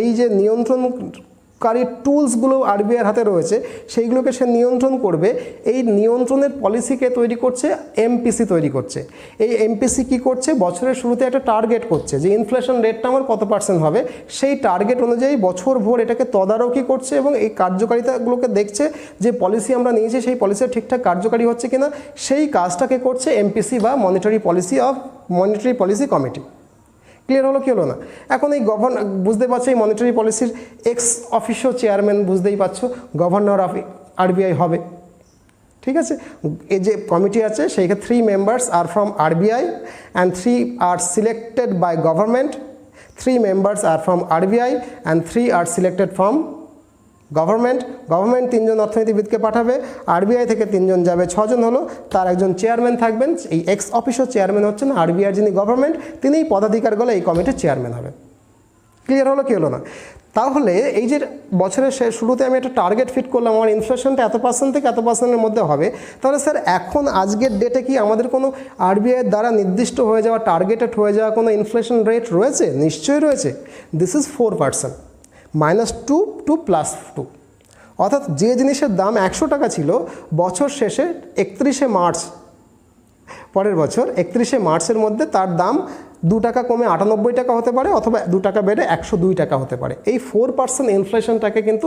এই যে নিয়ন্ত্রণকারী টুলসগুলো আরবিআইয়ের হাতে রয়েছে, সেইগুলোকে সে নিয়ন্ত্রণ করবে। এই নিয়ন্ত্রণের পলিসিকে তৈরি করছে এমপিসি তৈরি করছে। এই এমপিসি কি করছে? বছরের শুরুতে একটা টার্গেট করছে, যে ইনফ্লেশন রেটটা আমার কত % হবে, সেই টার্গেট অনুযায়ী বছর ভোর এটাকে তদারকি করছে এবং এই কার্যকারিতাগুলোকে দেখছে, যে পলিসি আমরা নিয়েছি সেই পলিসি ঠিকঠাক কার্যকারী হচ্ছে কিনা, সেই কাজটাকে করছে এমপিসি বা মনিটারি পলিসি কমিটি। ক্লিয়ার হলো কি হলো না? এখন এই বুঝতে পারছো, এই মনিটারি পলিসির এক্স অফিসিও চেয়ারম্যান, বুঝতেই পারছো, গভর্নর অফ আরবিআই হবে। ঠিক আছে? এই যে কমিটি আছে, সেইখানে 3 members are from RBI and 3 are selected by government, 3 members are from RBI and 3 are selected from government. 3 জন অর্থনীতিবিদকে পাঠাবে, আরবিআই থেকে 3 জন যাবে, 6 জন হলো, তার একজন চেয়ারম্যান থাকবেন। এই এক্স অফিসিও চেয়ারম্যান হচ্ছেন আরবিআই, যিনি গভর্নমেন্ট, তিনিই পদাধিকার গলে এই কমিটির চেয়ারম্যান হবে। ক্লিয়ার হলো কি হলো না? তাহলে এই যে বছরের শুরুতে আমি একটা টার্গেট ফিট করলাম, আমার ইনফ্লেশনটা এত % থেকে এত % মধ্যে হবে, তাহলে স্যার এখন আজকের ডেটে কি আমাদের কোনো আরবিআইয়ের দ্বারা নির্দিষ্ট হয়ে যাওয়া, টার্গেটেড হয়ে যাওয়া কোনো ইনফ্লেশন রেট রয়েছে? নিশ্চয়ই রয়েছে। This is 4%, -2 to +2। অর্থাৎ যে জিনিসের দাম 100 টাকা ছিল, বছর শেষে 31শে মার্চ পরের বছর 31শে মার্চের মধ্যে তার দাম 2 টাকা কমে 98 টাকা হতে পারে, অথবা 2 টাকা বেড়ে 102 টাকা হতে পারে। এই 4% ইনফ্লেশনটাকে কিন্তু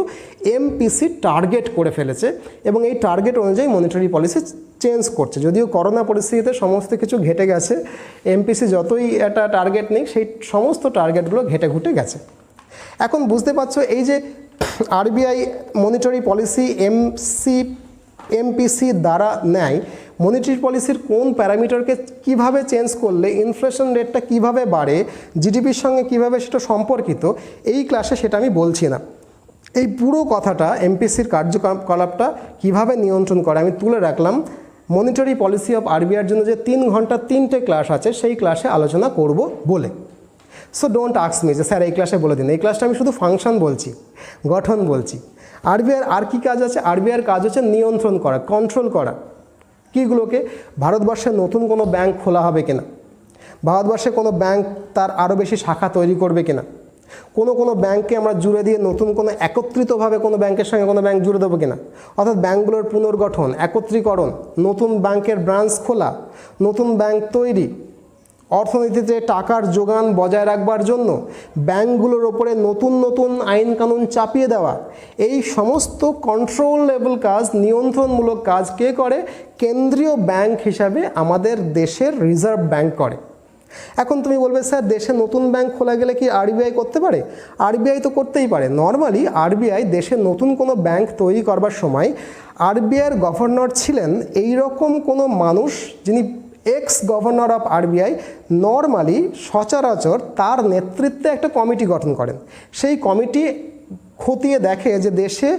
এমপিসি টার্গেট করে ফেলেছে এবং এই টার্গেট অনুযায়ী মনিটারি পলিসি চেঞ্জ করছে। যদিও করোনা পরিস্থিতিতে সমস্ত কিছু ঘেটে গেছে, এমপিসি যতই একটা টার্গেট নেই সেই সমস্ত টার্গেটগুলো ঘেটে ঘুটে গেছে। এখন বুঝতে পারছো এই যে আরবিআই মনিটারি পলিসি এমপিসি দ্বারা নেয়, মনিটারি পলিসির কোন প্যারামিটারকে কিভাবে চেঞ্জ করলে ইনফ্লেশন রেটটা কিভাবে বাড়ে, জিডিপির সঙ্গে কিভাবে সেটা সম্পর্কিত, এই ক্লাসে সেটা আমি বলছি না। এই পুরো কথাটা এমপিসির কার্যকলাপটা কিভাবে নিয়ন্ত্রণ করে আমি তুলে রাখলাম মনিটারি পলিসি অফ আরবিআইয়ের জন্য যে 3 ঘন্টার 3টে ক্লাস আছে সেই ক্লাসে আলোচনা করব বলে। সো ডোন্ট আস্ক মি যে স্যার এই ক্লাসে বলে দিন। এই ক্লাসটা আমি শুধু ফাংশন বলছি, গঠন বলছি। আরবিআইয়ের আর কি কাজ আছে? আরবিআইয়ের কাজ হচ্ছে নিয়ন্ত্রণ করা, কন্ট্রোল করা। কীগুলোকে? ভারতবর্ষে নতুন কোনো ব্যাংক খোলা হবে কিনা, ভারতবর্ষে কোনো ব্যাংক তার আরও বেশি শাখা তৈরি করবে কিনা, কোনো ব্যাংককে আমরা জুড়ে দিয়ে নতুন কোনো একত্রিতভাবে কোনো ব্যাংকের সঙ্গে কোনো ব্যাংক জুড়ে দেবো কিনা, অর্থাৎ ব্যাংকগুলোর পুনর্গঠন, একত্রীকরণ, নতুন ব্যাংকের ব্রাঞ্চ খোলা, নতুন ব্যাংক তৈরি, অর্থনীতিতে টাকার যোগান বজায় রাখবার জন্য ব্যাংকগুলোর ওপরে নতুন নতুন আইন কানুন চাপিয়ে দেওয়া, এই সমস্ত কন্ট্রোল লেভেল কাজ, নিয়ন্ত্রণমূলক কাজ কে করে? কেন্দ্রীয় ব্যাংক হিসাবে আমাদের দেশের রিজার্ভ ব্যাংক করে। এখন তুমি বলবে স্যার দেশে নতুন ব্যাংক খোলা গেলে কি আরবিআই করতে পারে? আরবিআই তো করতেই পারে। নর্মালি আরবিআই দেশে নতুন কোনো ব্যাংক তৈরি করবার সময় আরবিআইয়ের গভর্নর ছিলেন এই রকম কোনো মানুষ যিনি x governor of RBI, normally সচরাচর তার নেতৃত্বে একটা কমিটি গঠন করেন। সেই কমিটি খতিয়ে দেখে যে দেশে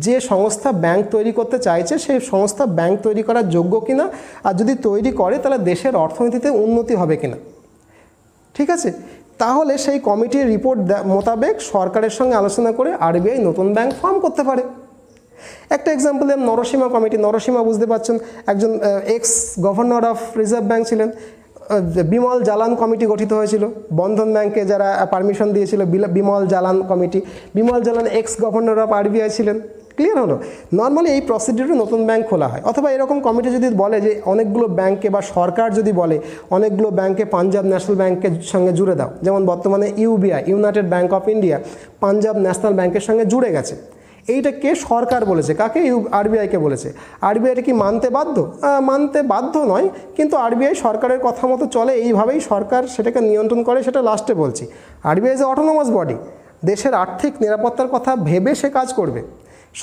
যে সংস্থা ব্যাংক তৈরি করতে চাইছে সেই সংস্থা ব্যাংক তৈরি করার যোগ্য কিনা, আর যদি তৈরি করে তাহলে দেশের অর্থনীতিতে উন্নতি হবে কিনা। ঠিক আছে, তাহলে সেই কমিটির রিপোর্ট মোতাবেক সরকারের সঙ্গে আলোচনা করে আরবিআই নতুন ব্যাংক ফর্ম করতে পারে। একটা এক্সাম্পল দিলাম, নরসীমা কমিটি। নরসীমা বুঝতে পারছেন একজন x governor of reserve bank ছিলেন। বিমল জালান কমিটি গঠিত হয়েছিল, বন্ধন ব্যাংকে যারা পারমিশন দিয়েছিল, Bimal Jalan committee. Bimal Jalan x governor of RBI ছিলেন। ক্লিয়ার হলো? নর্মালি এই প্রসিডিউরে নতুন ব্যাংক খোলা হয়। অথবা এরকম কমিটি যদি বলে যে অনেকগুলো ব্যাংকে, বা সরকার যদি বলে অনেকগুলো ব্যাংকে পাঞ্জাব ন্যাশনাল ব্যাংকের সঙ্গে জুড়ে দাও, যেমন বর্তমানে UBI, United bank of India, Punjab national ব্যাংকের সঙ্গে জুড়ে গেছে। এইটা কে? সরকার বলেছে। কাকে? আরবিআইকে বলেছে। আরবিআইটা কি মানতে বাধ্য? মানতে বাধ্য নয়, কিন্তু আরবিআই সরকারের কথা মতো চলে, এইভাবেই সরকার সেটাকে নিয়ন্ত্রণ করে। সেটা লাস্টে বলছি। আরবিআই ইজ অটোনোমাস বডি, দেশের আর্থিক নিরাপত্তার কথা ভেবে সে কাজ করবে।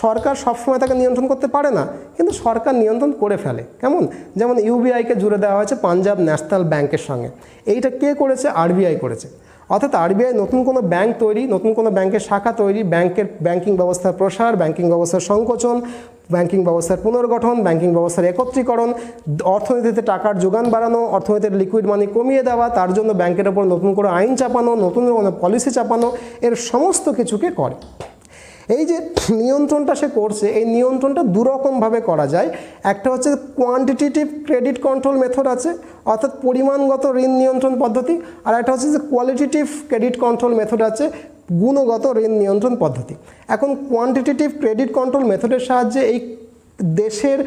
সরকার সবসময় তাকে নিয়ন্ত্রণ করতে পারে না, কিন্তু সরকার নিয়ন্ত্রণ করে ফেলে। কেমন? যেমন ইউবিআইকে জুড়ে দেওয়া হয়েছে পাঞ্জাব ন্যাশনাল ব্যাংকের সঙ্গে। এইটা কে করেছে? আরবিআই করেছে। অর্থাৎ আরবিআই নতুন কোনো ব্যাংক তৈরি, নতুন কোনো ব্যাংকের শাখা তৈরি, ব্যাংকিং ব্যবস্থার প্রসার, ব্যাংকিং ব্যবস্থার সংকোচন, ব্যাংকিং ব্যবস্থার পুনর্গঠন, ব্যাংকিং ব্যবস্থার একত্রীকরণ, অর্থনীতিতে টাকার যোগান বাড়ানো, অর্থনীতির লিকুইড মানি কমিয়ে দেওয়া, তার জন্য ব্যাংকের ওপর নতুন করে আইন চাপানো, নতুন কোনো পলিসি চাপানো, এর সমস্ত কিছুকে করে। এই যে নিয়ন্ত্রণটা সে করছে, এই নিয়ন্ত্রণটা দুরকমভাবে করা যায়। একটা হচ্ছে কোয়ান্টিটেটিভ ক্রেডিট কন্ট্রোল মেথড আছে, অর্থাৎ পরিমাণগত ঋণ নিয়ন্ত্রণ পদ্ধতি। আর একটা হচ্ছে যে কোয়ালিটেটিভ ক্রেডিট কন্ট্রোল মেথড আছে, গুণগত ঋণ নিয়ন্ত্রণ পদ্ধতি। এখন কোয়ান্টিটেটিভ ক্রেডিট কন্ট্রোল মেথডের সাহায্যে এই দেশের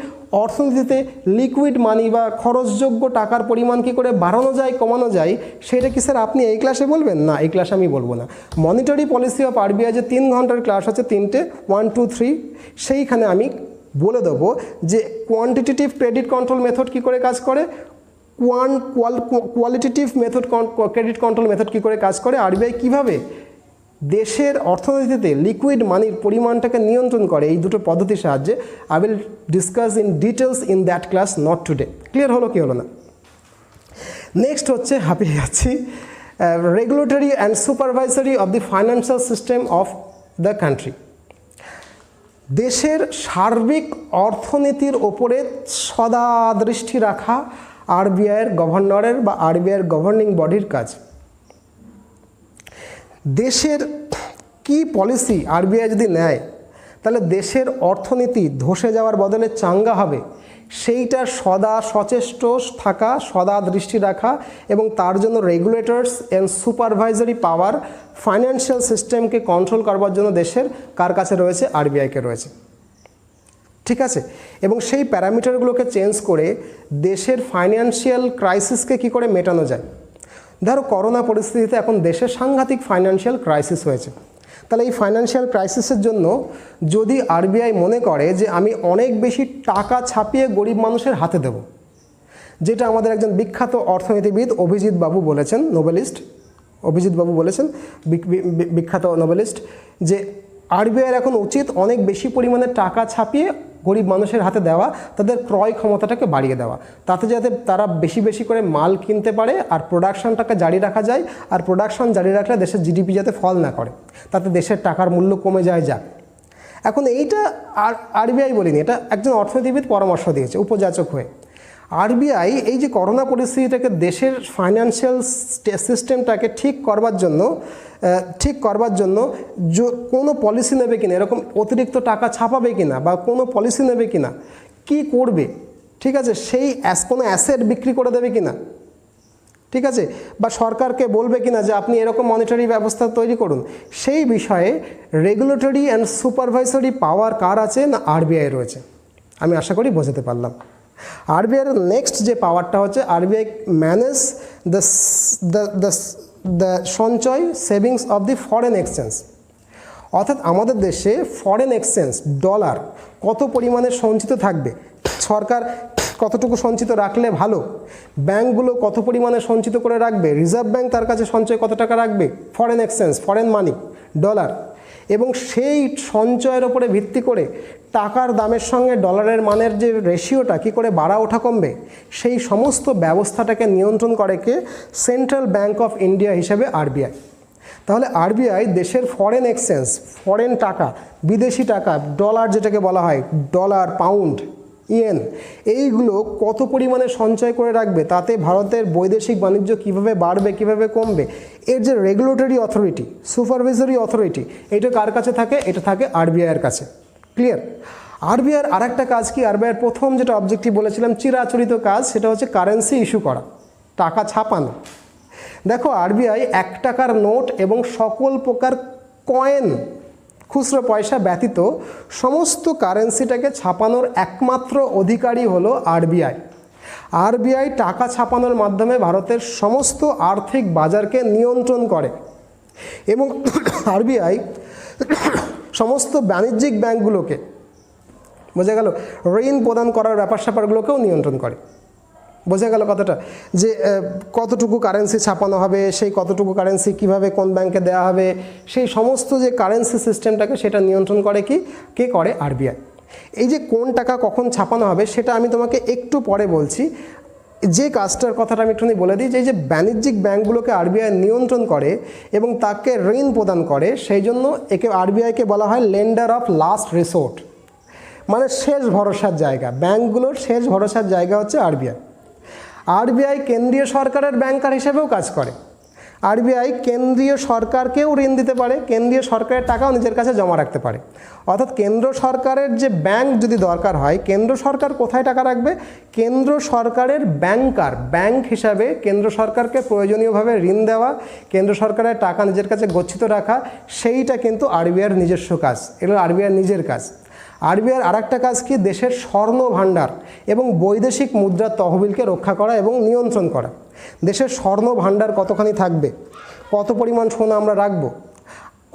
অর্থনীতিতে লিকুইড মানি বা খরচযোগ্য টাকার পরিমাণ কী করে বাড়ানো যায়, কমানো যায়, সেটা কি স্যার আপনি এই ক্লাসে বলবেন? না, এই ক্লাসে আমি বলবো না। মনিটারি পলিসি অফ আরবিআই যে 3 ঘন্টার ক্লাস আছে, 3টে 1, 2, 3, সেইখানে আমি বলে দেবো যে কোয়ান্টিটেটিভ ক্রেডিট কন্ট্রোল মেথড কী করে কাজ করে, qualitative method credit control method কী করে কাজ করে, আরবিআই কীভাবে দেশের অর্থনীতিতে লিকুইড মানির পরিমাণটাকে নিয়ন্ত্রণ করে, এই দুটো পদ্ধতির সাহায্যে I will discuss in details in that class, not today. Clear হলো কি হলো না? নেক্সট হচ্ছে, হাঁপিয়ে যাচ্ছি, regulatory and supervisory of the financial system of the country. দেশের সার্বিক অর্থনীতির ওপরে সদা দৃষ্টি রাখা আরবিআইয়ের গভর্নরের বা আরবিআইয়ের গভর্নিং বডির কাজ। দেশের কি পলিসি আরবিআই যদি নেয় তাহলে দেশের অর্থনীতি ধসে যাওয়ার বদলে চাঙ্গা হবে, সেইটার সদা সচেষ্ট থাকা, সদা দৃষ্টি রাখা, এবং তার জন্য regulators and supervisory power, financial সিস্টেমকে কন্ট্রোল করবার জন্য দেশের কার কাছে রয়েছে? আরবিআইকে রয়েছে। ঠিক আছে, এবং সেই প্যারামিটারগুলোকে চেঞ্জ করে দেশের ফাইন্যান্সিয়াল ক্রাইসিসকে কী করে মেটানো যায়। ধরো করোনা পরিস্থিতিতে এখন দেশে সাংঘাতিক ফাইন্যান্সিয়াল ক্রাইসিস হয়েছে, তাহলে এই ফাইন্যান্সিয়াল ক্রাইসিসের জন্য যদি আরবিআই মনে করে যে আমি অনেক বেশি টাকা ছাপিয়ে গরিব মানুষের হাতে দেব, যেটা আমাদের একজন বিখ্যাত অর্থনীতিবিদ অভিজিৎ বাবু বলেছেন, নোবেলিস্ট অভিজিৎ বাবু বলেছেন, বিখ্যাত নোবেলিস্ট, যে আরবিআইয়ের এখন উচিত অনেক বেশি পরিমাণে টাকা ছাপিয়ে গরিব মানুষের হাতে দেওয়া, তাদের ক্রয় ক্ষমতাটাকে বাড়িয়ে দেওয়া, তাতে যাতে তারা বেশি বেশি করে মাল কিনতে পারে আর প্রোডাকশনটাকে জারি রাখা যায়, আর প্রোডাকশন জারি রাখলে দেশের জিডিপি যাতে ফল না করে, তাতে দেশের টাকার মূল্য কমে যায় যাক। এখন এইটা আরবিআই বলিনি, এটা একজন অর্থনীতিবিদ পরামর্শ দিয়েছে উপযাচক হয়ে। আরবিআই এই যে করোনা পরিস্থিতিটাকে দেশের ফাইন্যান্সিয়াল সিস্টেমটাকে ঠিক করবার জন্য কোনো পলিসি নেবে কিনা, এরকম অতিরিক্ত টাকা ছাপাবে কিনা বা কোনো পলিসি নেবে কিনা, কি করবে, ঠিক আছে, সেই কোনো অ্যাসেট বিক্রি করে দেবে কিনা, ঠিক আছে, বা সরকারকে বলবে কিনা যে আপনি এরকম মনিটারি ব্যবস্থা তৈরি করুন, সেই বিষয়ে রেগুলেটরি অ্যান্ড সুপারভাইজারি পাওয়ার কার আছে না আরবিআই রয়েছে। আমি আশা করি বোঝাতে পারলাম। আরবিআইয়ের নেক্সট যে পাওয়ারটা হচ্ছে আরবিআই ম্যানেজ দ্য সঞ্চয় savings of the foreign exchange, অর্থাৎ আমাদের দেশে ফরেন এক্সচেঞ্জ ডলার কত পরিমাণে সঞ্চিত থাকবে, সরকার কতটুকু সঞ্চিত রাখলে ভালো, ব্যাঙ্কগুলো কত পরিমাণে সঞ্চিত করে রাখবে, রিজার্ভ ব্যাঙ্ক তার কাছে সঞ্চয় কত টাকা রাখবে, ফরেন এক্সচেঞ্জ ফরেন মানি ডলার, এবং সেই সঞ্চয়ের ওপরে ভিত্তি করে টাকার দামের সঙ্গে ডলারের মানের যে রেশিওটা কী করে বাড়া ওঠা কমবে, সেই সমস্ত ব্যবস্থাটাকে নিয়ন্ত্রণ করে কে, সেন্ট্রাল ব্যাঙ্ক অফ ইন্ডিয়া হিসেবে আরবিআই। তাহলে আরবিআই দেশের ফরেন এক্সচেঞ্জ, ফরেন টাকা, বিদেশি টাকা, ডলার যেটাকে বলা হয়, ডলার, পাউন্ড, ইয়েন, এইগুলো কত পরিমাণে সঞ্চয় করে রাখবে, তাতে ভারতের বৈদেশিক বাণিজ্য কীভাবে বাড়বে, কীভাবে কমবে, এর যে রেগুলেটরি অথরিটি, সুপারভাইজারি অথরিটি, এটা কার কাছে থাকে, এটা থাকে আরবিআইয়ের কাছে। ক্লিয়ার? আরবিআইয়ের আরেকটা কাজ কি, আরবিআইয়ের প্রথম যেটা অবজেক্টিভ বলেছিলাম চিরাচরিত কাজ, সেটা হচ্ছে কারেন্সি ইস্যু করা, টাকা ছাপানো। দেখো আরবিআই 1 টাকার নোট এবং সকল প্রকার কয়েন, খুচরো পয়সা ব্যতীত সমস্ত কারেন্সিটাকে ছাপানোর একমাত্র অধিকারী হলো আরবিআই। আরবিআই টাকা ছাপানোর মাধ্যমে ভারতের সমস্ত আর্থিক বাজারকে নিয়ন্ত্রণ করে এবং আরবিআই সমস্ত বাণিজ্যিক ব্যাংকগুলোকে, বোঝা গেল, ঋণ প্রদান করার ব্যাপার স্যাপারগুলোকেও নিয়ন্ত্রণ করে। বোঝা গেল কথাটা, যে কতটুকু কারেন্সি ছাপানো হবে, সেই কতটুকু কারেন্সি কিভাবে কোন ব্যাংকে দেওয়া হবে, সেই সমস্ত যে কারেন্সি সিস্টেমটাকে সেটা নিয়ন্ত্রণ করে কে করে, আরবিআই। এই যে কোন টাকা কখন ছাপানো হবে সেটা আমি তোমাকে একটু পরে বলছি। যে কাজটার কথাটা আমি একটুখানি বলে দিই, যে এই যে বাণিজ্যিক ব্যাংকগুলোকে আরবিআই নিয়ন্ত্রণ করে এবং তাকে ঋণ প্রদান করে, সেই জন্য আরবিআইকে বলা হয় লেন্ডার অফ লাস্ট রিসোর্ট, মানে শেষ ভরসার জায়গা। ব্যাংকগুলোর শেষ ভরসার জায়গা হচ্ছে আরবিআই। আরবিআই কেন্দ্রীয় সরকারের ব্যাংকার হিসেবেও কাজ করে। আরবিআই কেন্দ্রীয় সরকারকেও ঋণ দিতে পারে, কেন্দ্রীয় সরকারের টাকাও নিজের কাছে জমা রাখতে পারে। অর্থাৎ কেন্দ্র সরকারের যে ব্যাংক যদি দরকার হয়, কেন্দ্র সরকার কোথায় টাকা রাখবে, কেন্দ্র সরকারের ব্যাংকার, ব্যাংক হিসাবে কেন্দ্র সরকারকে প্রয়োজনীয়ভাবে ঋণ দেওয়া, কেন্দ্র সরকারের টাকা নিজের কাছে গচ্ছিত রাখা, সেইটা কিন্তু আরবিআইয়ের নিজস্ব কাজ, এগুলো আরবিআইয়ের নিজের কাজ। আরবিআইয়ের আরেকটা কাজ কি, দেশের স্বর্ণ ভাণ্ডার এবং বৈদেশিক মুদ্রার তহবিলকে রক্ষা করা এবং নিয়ন্ত্রণ করা। দেশের স্বর্ণ ভাণ্ডার কতখানি থাকবে, কত পরিমাণ সোনা আমরা রাখবো,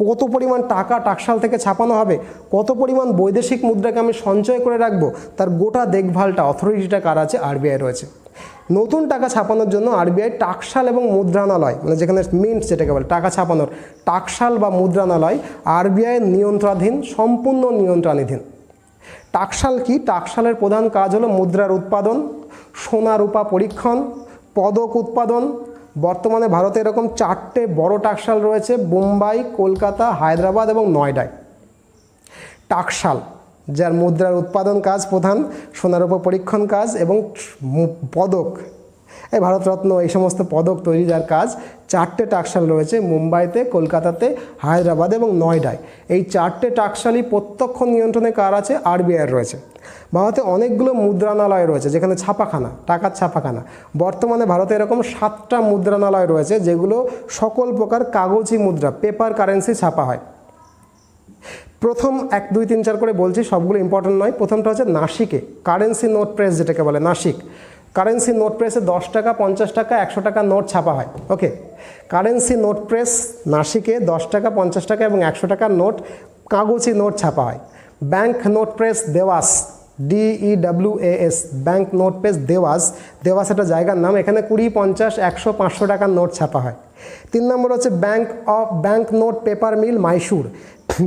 কত পরিমাণ টাকা টাকশাল থেকে ছাপানো হবে, কত পরিমাণ বৈদেশিক মুদ্রাকে আমি সঞ্চয় করে রাখবো, তার গোটা দেখভালটা, অথরিটিটা কার আছে, আরবিআই রয়েছে। নতুন টাকা ছাপানোর জন্য আরবিআই টাকশাল এবং মুদ্রণালয়, মানে যেখানে মিন্ট যেটাকে বলে টাকা ছাপানোর, টাকশাল বা মুদ্রণালয় আরবিআইয়ের নিয়ন্ত্রণাধীন, সম্পূর্ণ নিয়ন্ত্রণাধীন। টাকশাল কি, টাকশালের প্রধান কাজ হলো মুদ্রার উৎপাদন, সোনা রূপা পরীক্ষণ, পদক উৎপাদন। বর্তমানে ভারতে এরকম 4টে বড় টাকশাল রয়েছে, বোম্বাই, কলকাতা, হায়দ্রাবাদ এবং নয়ডায়। টাকশাল যার মুদ্রার উৎপাদন কাজ প্রধান, সোনার উপর পরীক্ষণ কাজ এবং পদক, এই ভারতরত্ন, এই সমস্ত পদক তৈরি যার কাজ, 4টে টাকশাল রয়েছে মুম্বাইতে, কলকাতাতে, হায়দ্রাবাদ এবং নয়ডায়। এই 4টে টাকশালই প্রত্যক্ষ নিয়ন্ত্রণে কার আছে, আরবিআইয়ের রয়েছে। ভারতে অনেকগুলো মুদ্রণালয় রয়েছে যেখানে ছাপাখানা, টাকার ছাপাখানা। বর্তমানে ভারতে এরকম 7টা মুদ্রণালয় রয়েছে যেগুলো সকল প্রকার কাগজি মুদ্রা, পেপার কারেন্সি ছাপা হয়। প্রথম 1 2 3 4 করে বলছি, সবগুলো ইম্পর্টেন্ট নয়। প্রথমটা হচ্ছে নাসিকে কারেন্সি নোট প্রেস, যেটাকে বলে নাসিক কারেন্সি নোট প্রেসে 10 টাকা 50 টাকা 100 টাকা নোট ছাপা হয়। ওকে, কারেন্সি নোট প্রেস নাসিকে 10 টাকা 50 টাকা এবং 100 টাকার নোট, কাগজি নোট ছাপা হয়। Bank note press Dewas, DEWAS, bank note press Dewas, Dewas একটা জায়গার নাম, এখানে 20 50 100 500 টাকার নোট ছাপা হয়। 3 নম্বর হচ্ছে bank note paper mill Mysore,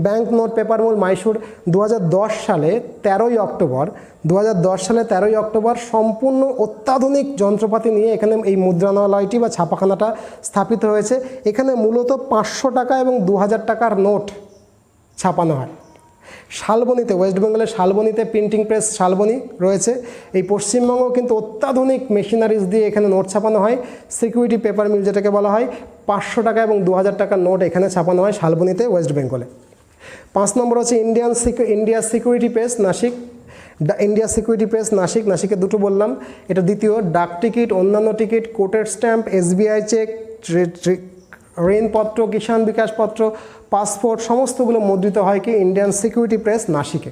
bank note paper mill Mysore 2010 সালে 13ই অক্টোবর 2010 সালে 13ই অক্টোবর সম্পূর্ণ অত্যাধুনিক যন্ত্রপাতি নিয়ে এখানে এই মুদ্রণালয়টি বা ছাপাখানাটা স্থাপিত হয়েছে। এখানে মূলত 500 টাকা এবং 2000 টাকার নোট ছাপানো হয়। শালবনীতে, ওয়েস্ট বেঙ্গলের শালবনীতে প্রিন্টিং প্রেস শালবনী রয়েছে। এই পশ্চিমবঙ্গ কিন্তু অত্যাধুনিক মেশিনারিজ দিয়ে এখানে নোট ছাপানো হয়। সিকিউরিটি পেপার মিল যেটাকে বলা হয়, 500 টাকা এবং 2000 টাকার নোট এখানে ছাপানো হয় শালবনীতে, ওয়েস্ট বেঙ্গলে। 5 নম্বর হচ্ছে India security press Nashik, India security press Nashik, নাসিকে দুটো বললাম, এটা দ্বিতীয়। ডাক টিকিট, অন্যান্য ticket, coated stamp, SBI cheque, ঋণপত্র, কিষাণ বিকাশ পত্র, পাসপোর্ট সমস্তগুলো মুদ্রিত হয় কি ইন্ডিয়ান সিকিউরিটি প্রেস নাসিকে।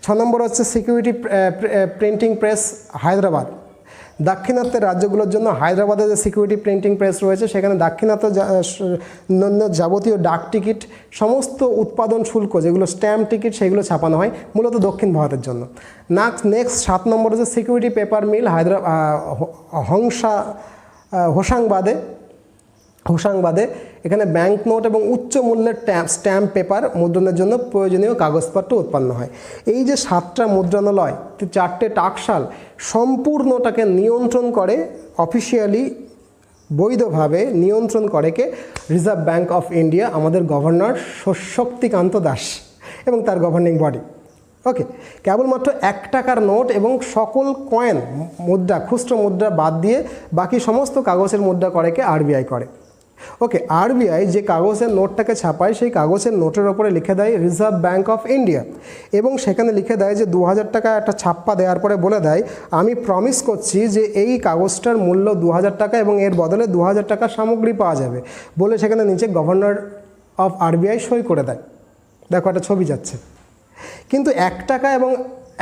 6 নম্বর হচ্ছে সিকিউরিটি প্রিন্টিং প্রেস হায়দ্রাবাদ। দাক্ষিণাত্যের রাজ্যগুলোর জন্য হায়দ্রাবাদে যে সিকিউরিটি প্রিন্টিং প্রেস রয়েছে, সেখানে দাক্ষিণাত্য যাবতীয় ডাক টিকিট, সমস্ত উৎপাদন শুল্ক যেগুলো স্ট্যাম্প টিকিট, সেগুলো ছাপানো হয় মূলত দক্ষিণ ভারতের জন্য। নেক্সট 7 নম্বর হচ্ছে সিকিউরিটি পেপার মিল হোশাংবাদে, এখানে ব্যাংক নোট এবং উচ্চ মূল্যের স্ট্যাম্প পেপার মুদ্রণের জন্য প্রয়োজনীয় কাগজপত্র উৎপন্ন হয়। এই যে 7টা মুদ্রণালয়, 4টে টাকশাল সম্পূর্ণটাকে নিয়ন্ত্রণ করে, অফিসিয়ালি বৈধভাবে নিয়ন্ত্রণ করে কে? রিজার্ভ ব্যাঙ্ক অফ ইন্ডিয়া, আমাদের গভর্নর শক্তিকান্ত দাস এবং তার গভর্নিং বডি। ওকে, কেবলমাত্র 1 টাকার নোট এবং সকল কয়েন মুদ্রা, খুচরো মুদ্রা বাদ দিয়ে বাকি সমস্ত কাগজের মুদ্রা করে কে? RBI করে। ওকে, RBI যে কাগজের নোটটাকে ছাপায়, সেই কাগজের নোটের ওপরে লিখে দেয় রিজার্ভ ব্যাঙ্ক অফ ইন্ডিয়া, এবং সেখানে লিখে দেয় যে 2000 টাকা একটা ছাপ্পা দেওয়ার পরে বলে দেয়, আমি প্রমিস করছি যে এই কাগজটার মূল্য 2000 টাকা এবং এর বদলে 2000 টাকার সামগ্রী পাওয়া যাবে বলে সেখানে নিচে গভর্নর অফ RBI সই করে দেয়। দেখো একটা ছবি যাচ্ছে। কিন্তু 1 টাকা এবং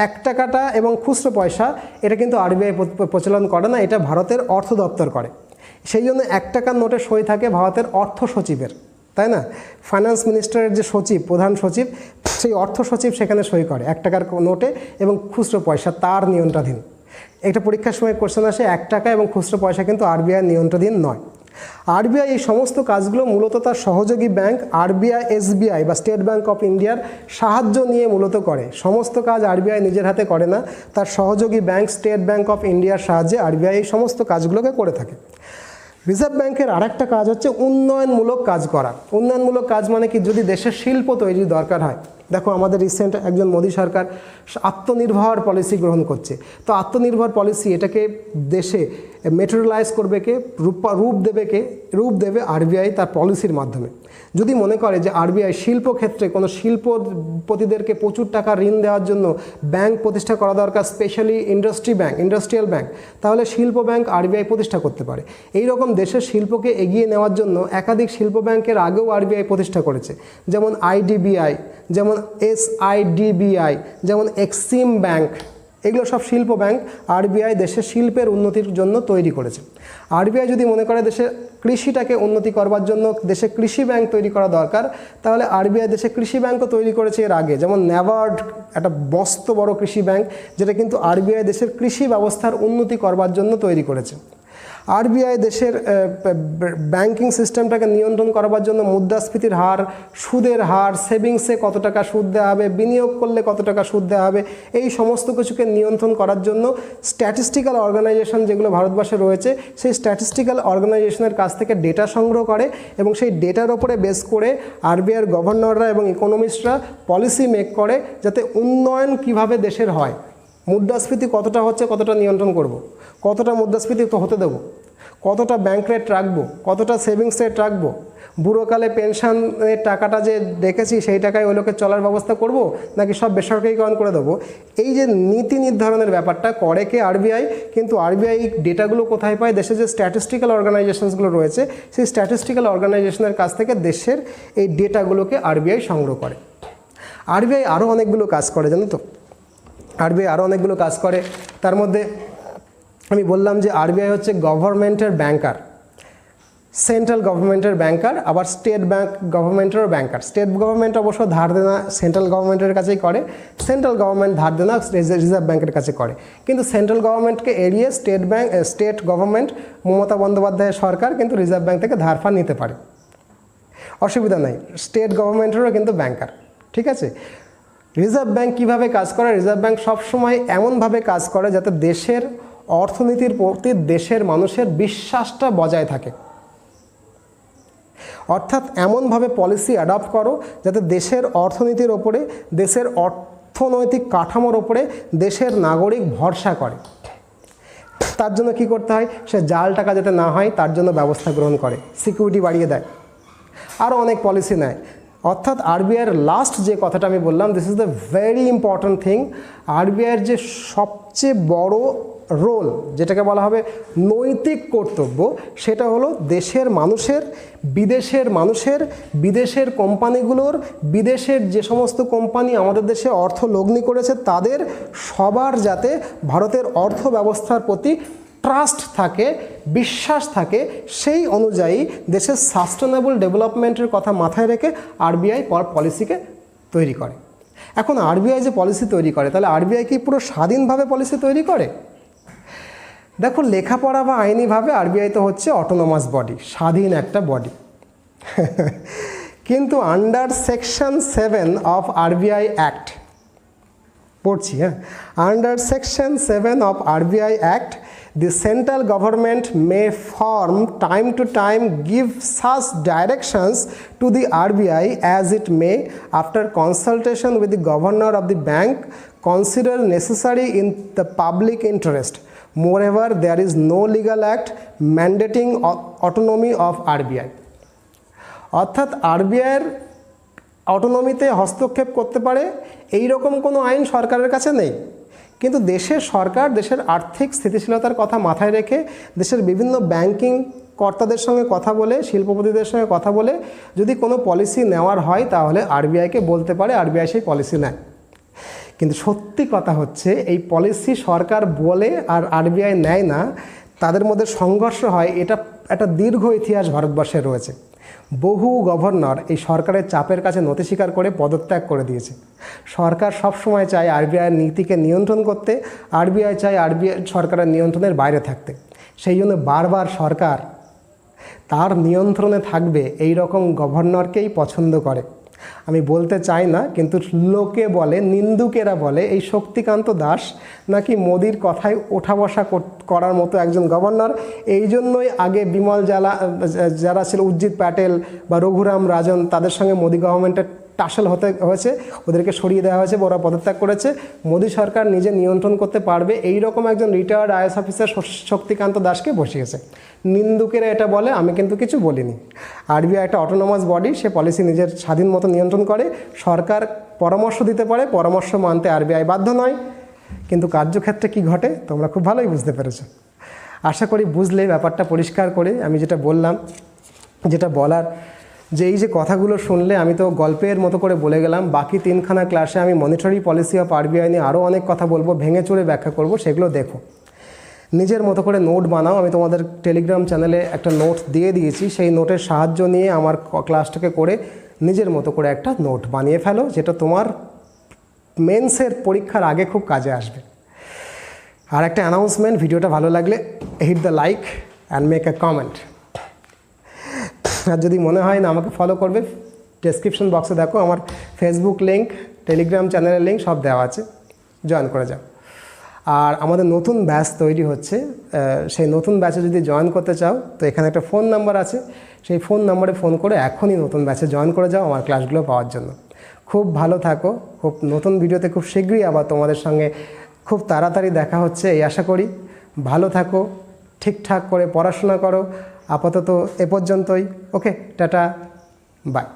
1 টাকাটা এবং খুচরো পয়সা এটা কিন্তু RBI প্রচলন করে না, এটা ভারতের অর্থ দপ্তর করে। সেই জন্য 1 টাকার নোটে সই থাকে ভারতের অর্থ সচিবের, তাই না? ফাইন্যান্স মিনিস্টারের যে সচিব, প্রধান সচিব, সেই অর্থ সচিব সেখানে সই করে 1 টাকার নোটে এবং খুচরো পয়সা তার নিয়ন্ত্রণাধীন। একটা পরীক্ষার সময় কোশ্চেন আসে, 1 টাকা এবং খুচরো পয়সা কিন্তু RBI নিয়ন্ত্রণাধীন নয়। RBI এই সমস্ত কাজগুলো মূলত তার সহযোগী ব্যাংক RBI SBI বা স্টেট ব্যাঙ্ক অফ ইন্ডিয়ার সাহায্য নিয়ে মূলত করে। সমস্ত কাজ RBI নিজের হাতে করে না, তার সহযোগী ব্যাংক স্টেট ব্যাঙ্ক অফ ইন্ডিয়ার সাহায্যে RBI এই সমস্ত কাজগুলোকে করে থাকে। রিজার্ভ ব্যাংকের আরেকটা কাজ হচ্ছে উন্নয়নমূলক কাজ করা। উন্নয়নমূলক কাজ মানে কি? যদি দেশের শিল্প তৈরির দরকার হয়, দেখো আমাদের রিসেন্ট একজন মোদী সরকার আত্মনির্ভর পলিসি গ্রহণ করছে, তো আত্মনির্ভর পলিসি এটাকে দেশে মেটেরিয়ালাইজ করবে কে? রূপ দেবে RBI তার পলিসির মাধ্যমে। যদি মনে করে যে RBI শিল্পক্ষেত্রে কোনো শিল্পপতিদেরকে প্রচুর টাকা ঋণ দেওয়ার জন্য ব্যাংক প্রতিষ্ঠা করা দরকার, স্পেশালি ইন্ডাস্ট্রিয়াল ব্যাংক, তাহলে শিল্প ব্যাংক RBI প্রতিষ্ঠা করতে পারে। এই রকম দেশের শিল্পকে এগিয়ে নেওয়ার জন্য একাধিক শিল্প ব্যাংকের আগেও RBI প্রতিষ্ঠা করেছে, যেমন IDBI, যেমন SIDBI, যেমন এক্সিম ব্যাংক। এগুলো সব শিল্প ব্যাংক RBI দেশের শিল্পের উন্নতির জন্য তৈরি করেছে। RBI যদি মনে করে দেশের কৃষিটাকে উন্নতি করবার জন্য দেশে কৃষি ব্যাংক তৈরি করা দরকার, তাহলে RBI দেশে কৃষি ব্যাংকও তৈরি করেছে এর আগে, যেমন NABARD, একটা মস্ত বড় কৃষি ব্যাংক, যেটা কিন্তু RBI দেশের কৃষি ব্যবস্থার উন্নতি করবার জন্য তৈরি করেছে। RBI দেশের ব্যাংকিং সিস্টেমটাকে নিয়ন্ত্রণ করবার জন্য মুদ্রাস্ফীতির হার, সুদের হার, সেভিংসে কত টাকা সুদ দেওয়া হবে, বিনিয়োগ করলে কত টাকা সুদ দেওয়া হবে, এই সমস্ত কিছুকে নিয়ন্ত্রণ করার জন্য স্ট্যাটিস্টিক্যাল অর্গানাইজেশন যেগুলো ভারতবর্ষে রয়েছে, সেই স্ট্যাটিস্টিক্যাল অর্গানাইজেশনের কাছ থেকে ডেটা সংগ্রহ করে এবং সেই ডেটার ওপরে বেস করে RBIর গভর্নররা এবং ইকোনমিস্টরা পলিসি মেক করে যাতে উন্নয়ন কিভাবে দেশের হয়। মুদ্রাস্ফীতি কতটা হচ্ছে, কতটা নিয়ন্ত্রণ করব, কতটা মুদ্রাস্ফীতি হতে দেবো, কতটা ব্যাংক রেট রাখবো, কতটা সেভিংস রেট রাখবো, বুড়োকালে পেনশনের টাকাটা যে রেখেছি সেই টাকায় ওই লোকের চলার ব্যবস্থা করব, নাকি সব বেসরকারিকরণ করে দেবো। এই যে নীতি নির্ধারণের ব্যাপারটা করে কে? RBI। কিন্তু RBI ডেটাগুলো কোথায় পায়? দেশে যে স্ট্যাটিস্টিক্যাল অর্গানাইজেশনসগুলো রয়েছে, সেই স্ট্যাটিস্টিক্যাল অর্গানাইজেশনের কাছ থেকে দেশের এই ডেটাগুলোকে RBI সংগ্রহ করে। আরবিআই আরও অনেকগুলো কাজ করে, জানো তো, আরবিআই আরও অনেকগুলো কাজ করে। তার মধ্যে আমি বললাম যে আরবিআই হচ্ছে গভর্নমেন্টের ব্যাংকার, সেন্ট্রাল গভর্নমেন্টের ব্যাংকার, আবার স্টেট ব্যাংক গভর্নমেন্টেরও ব্যাংকার। স্টেট গভর্নমেন্ট অবশ্য ধার দেনা সেন্ট্রাল গভর্নমেন্টের কাছেই করে, সেন্ট্রাল গভর্নমেন্ট ধার দেনা রিজার্ভ ব্যাংকের কাছে করে। কিন্তু সেন্ট্রাল গভর্নমেন্টকে এড়িয়ে স্টেট গভর্নমেন্ট, মমতা বন্দ্যোপাধ্যায়ের সরকার কিন্তু রিজার্ভ ব্যাংক থেকে ধার ফার নিতে পারে, অসুবিধা নাই। স্টেট গভর্নমেন্টেরও কিন্তু ব্যাংকার, ঠিক আছে। রিজার্ভ ব্যাংক কীভাবে কাজ করে? রিজার্ভ ব্যাংক সবসময় এমনভাবে কাজ করে যাতে দেশের অর্থনীতির প্রতি দেশের মানুষের বিশ্বাসটা বজায় থাকে। অর্থাৎ এমনভাবে পলিসি অ্যাডপ্ট করো যাতে দেশের অর্থনীতির ওপরে, দেশের অর্থনৈতিক কাঠামোর ওপরে দেশের নাগরিক ভরসা করে। তার জন্য কি করতে হয়? সে জাল টাকা যাতে না হয় তার জন্য ব্যবস্থা গ্রহণ করে, সিকিউরিটি বাড়িয়ে দেয়, আরও অনেক পলিসি নেয়। অর্থাৎ আরবিআইয়ের লাস্ট যে কথাটা আমি বললাম, this is the very important thing. আরবিআইয়ের যে সবচেয়ে বড় রোল, যেটাকে বলা হবে নৈতিক কর্তব্য, সেটা হলো দেশের মানুষের, বিদেশের মানুষের, বিদেশের কোম্পানিগুলোর, বিদেশের যে সমস্ত কোম্পানি আমাদের দেশে অর্থ লগ্নি করেছে তাদের সবার যাতে ভারতের অর্থ ব্যবস্থার প্রতি ট্রাস্ট থাকে, বিশ্বাস থাকে, সেই অনুযায়ী দেশের সাস্টেনেবল ডেভেলপমেন্টের কথা মাথায় রেখে আরবিআই পলিসিকে তৈরি করে। এখন আরবিআই যে পলিসি তৈরি করে, তাহলে আরবিআই কি পুরো স্বাধীনভাবে পলিসি তৈরি করে? দেখো, লেখাপড়া বা আইনিভাবে আরবিআই তো হচ্ছে অটোনমাস বডি, স্বাধীন একটা বডি। কিন্তু under section 7 of RBI act পড়ছি, হ্যাঁ, under section 7 of RBI act, the central government may from time to time give such directions to the RBI as it may, after consultation with the governor of the bank, consider necessary in the public interest. Moreover, there is no legal act mandating autonomy of RBI. অর্থাৎ আরবিআইয়ের অটোনমিতে হস্তক্ষেপ করতে পারে এই রকম কোনো আইন সরকারের কাছে নেই। কিন্তু দেশের সরকার দেশের আর্থিক স্থিতিশীলতার কথা মাথায় রেখে দেশের বিভিন্ন ব্যাংকিং কর্তাদের সঙ্গে কথা বলে, শিল্পপতিদের সঙ্গে কথা বলে যদি কোনো পলিসি নেওয়ার হয় তাহলে আরবিআইকে বলতে পারে, আরবিআই সেই পলিসি নেয়। কিন্তু সত্যি কথা হচ্ছে এই পলিসি সরকার বলে আর আরবিআই নেয় না, তাদের মধ্যে সংঘর্ষ হয়। এটা একটা দীর্ঘ ইতিহাস ভারতবর্ষে রয়েছে। বহু গভর্নর এই সরকারের চাপের কাছে নতি স্বীকার করে পদত্যাগ করে দিয়েছে। সরকার সবসময় চায় আরবিআইয়ের নীতিকে নিয়ন্ত্রণ করতে, আরবিআই চায় আরবিআই সরকারের নিয়ন্ত্রণের বাইরে থাকতে। সেই জন্য বারবার সরকার তার নিয়ন্ত্রণে থাকবে এই রকম গভর্নরকেই পছন্দ করে। আমি বলতে চাই না, কিন্তু লোকে বলে, নিন্দুকেরা বলে এই শক্তিকান্ত দাস নাকি মোদির কথায় ওঠা বসা করার মতো একজন গভর্নর। এই জন্যই আগে বিমল যারা ছিল, উজ্জিত প্যাটেল বা রঘুরাম রাজন, তাদের সঙ্গে মোদি গভর্নমেন্টের টাসেল হতে হয়েছে, ওদেরকে সরিয়ে দেওয়া হয়েছে, ওরা পদত্যাগ করেছে। মোদি সরকার নিজে নিয়ন্ত্রণ করতে পারবে এই রকম একজন রিটায়ার্ড আইএস অফিসার শক্তিকান্ত দাসকে বসিয়েছে। নিন্দুকেরা এটা বলে, আমি কিন্তু কিছু বলিনি। আরবিআই একটা অটোনমাস বডি, সে পলিসি নিজের স্বাধীন মতো নিয়ন্ত্রণ করে। সরকার পরামর্শ দিতে পারে, পরামর্শ মানতে আরবিআই বাধ্য নয়। কিন্তু কার্যক্ষেত্রে কি ঘটে তোমরা খুব ভালোই বুঝতে পেরেছো। আশা করি বুঝলে ব্যাপারটা পরিষ্কার করে। আমি যেটা বললাম, যেটা বলার, যে এই যে কথাগুলো শুনলে আমি তো গল্পের মতো করে বলে গেলাম। বাকি 3খানা ক্লাসে আমি মনিটারি পলিসি অফ আরবিআই নিয়ে আরও অনেক কথা বলবো, ভেঙে চুরে ব্যাখ্যা করব, সেগুলো দেখো, নিজের মতো করে নোট বানাও। আমি তোমাদের টেলিগ্রাম চ্যানেলে একটা নোট দিয়ে দিয়েছি, সেই নোটের সাহায্য নিয়ে আমার ক্লাসটাকে করে নিজের মতো করে একটা নোট বানিয়ে ফেলো, যেটা তোমার মেন্সের পরীক্ষার আগে খুব কাজে আসবে। আর একটা অ্যানাউন্সমেন্ট, ভিডিওটা ভালো লাগলে hit the like and make a comment. আর যদি মনে হয় না আমাকে ফলো করবে, ডেসক্রিপশন বক্সে দেখো আমার ফেসবুক লিঙ্ক, টেলিগ্রাম চ্যানেলের লিঙ্ক সব দেওয়া আছে, জয়েন করে যাও। আর আমাদের নতুন ব্যাচ তৈরি হচ্ছে, সেই নতুন ব্যাচে যদি জয়েন করতে চাও তো এখানে একটা ফোন নাম্বার আছে, সেই ফোন নাম্বারে ফোন করে এখনই নতুন ব্যাচে জয়েন করে যাও আমার ক্লাসগুলো পাওয়ার জন্য। খুব ভালো থাকো, খুব নতুন ভিডিওতে খুব শীঘ্রই আবার তোমাদের সঙ্গে খুব তাড়াতাড়ি দেখা হচ্ছে এই আশা করি। ভালো থাকো, ঠিকঠাক করে পড়াশোনা করো। আপাতত এ পর্যন্তই। ওকে, টাটা, বাই।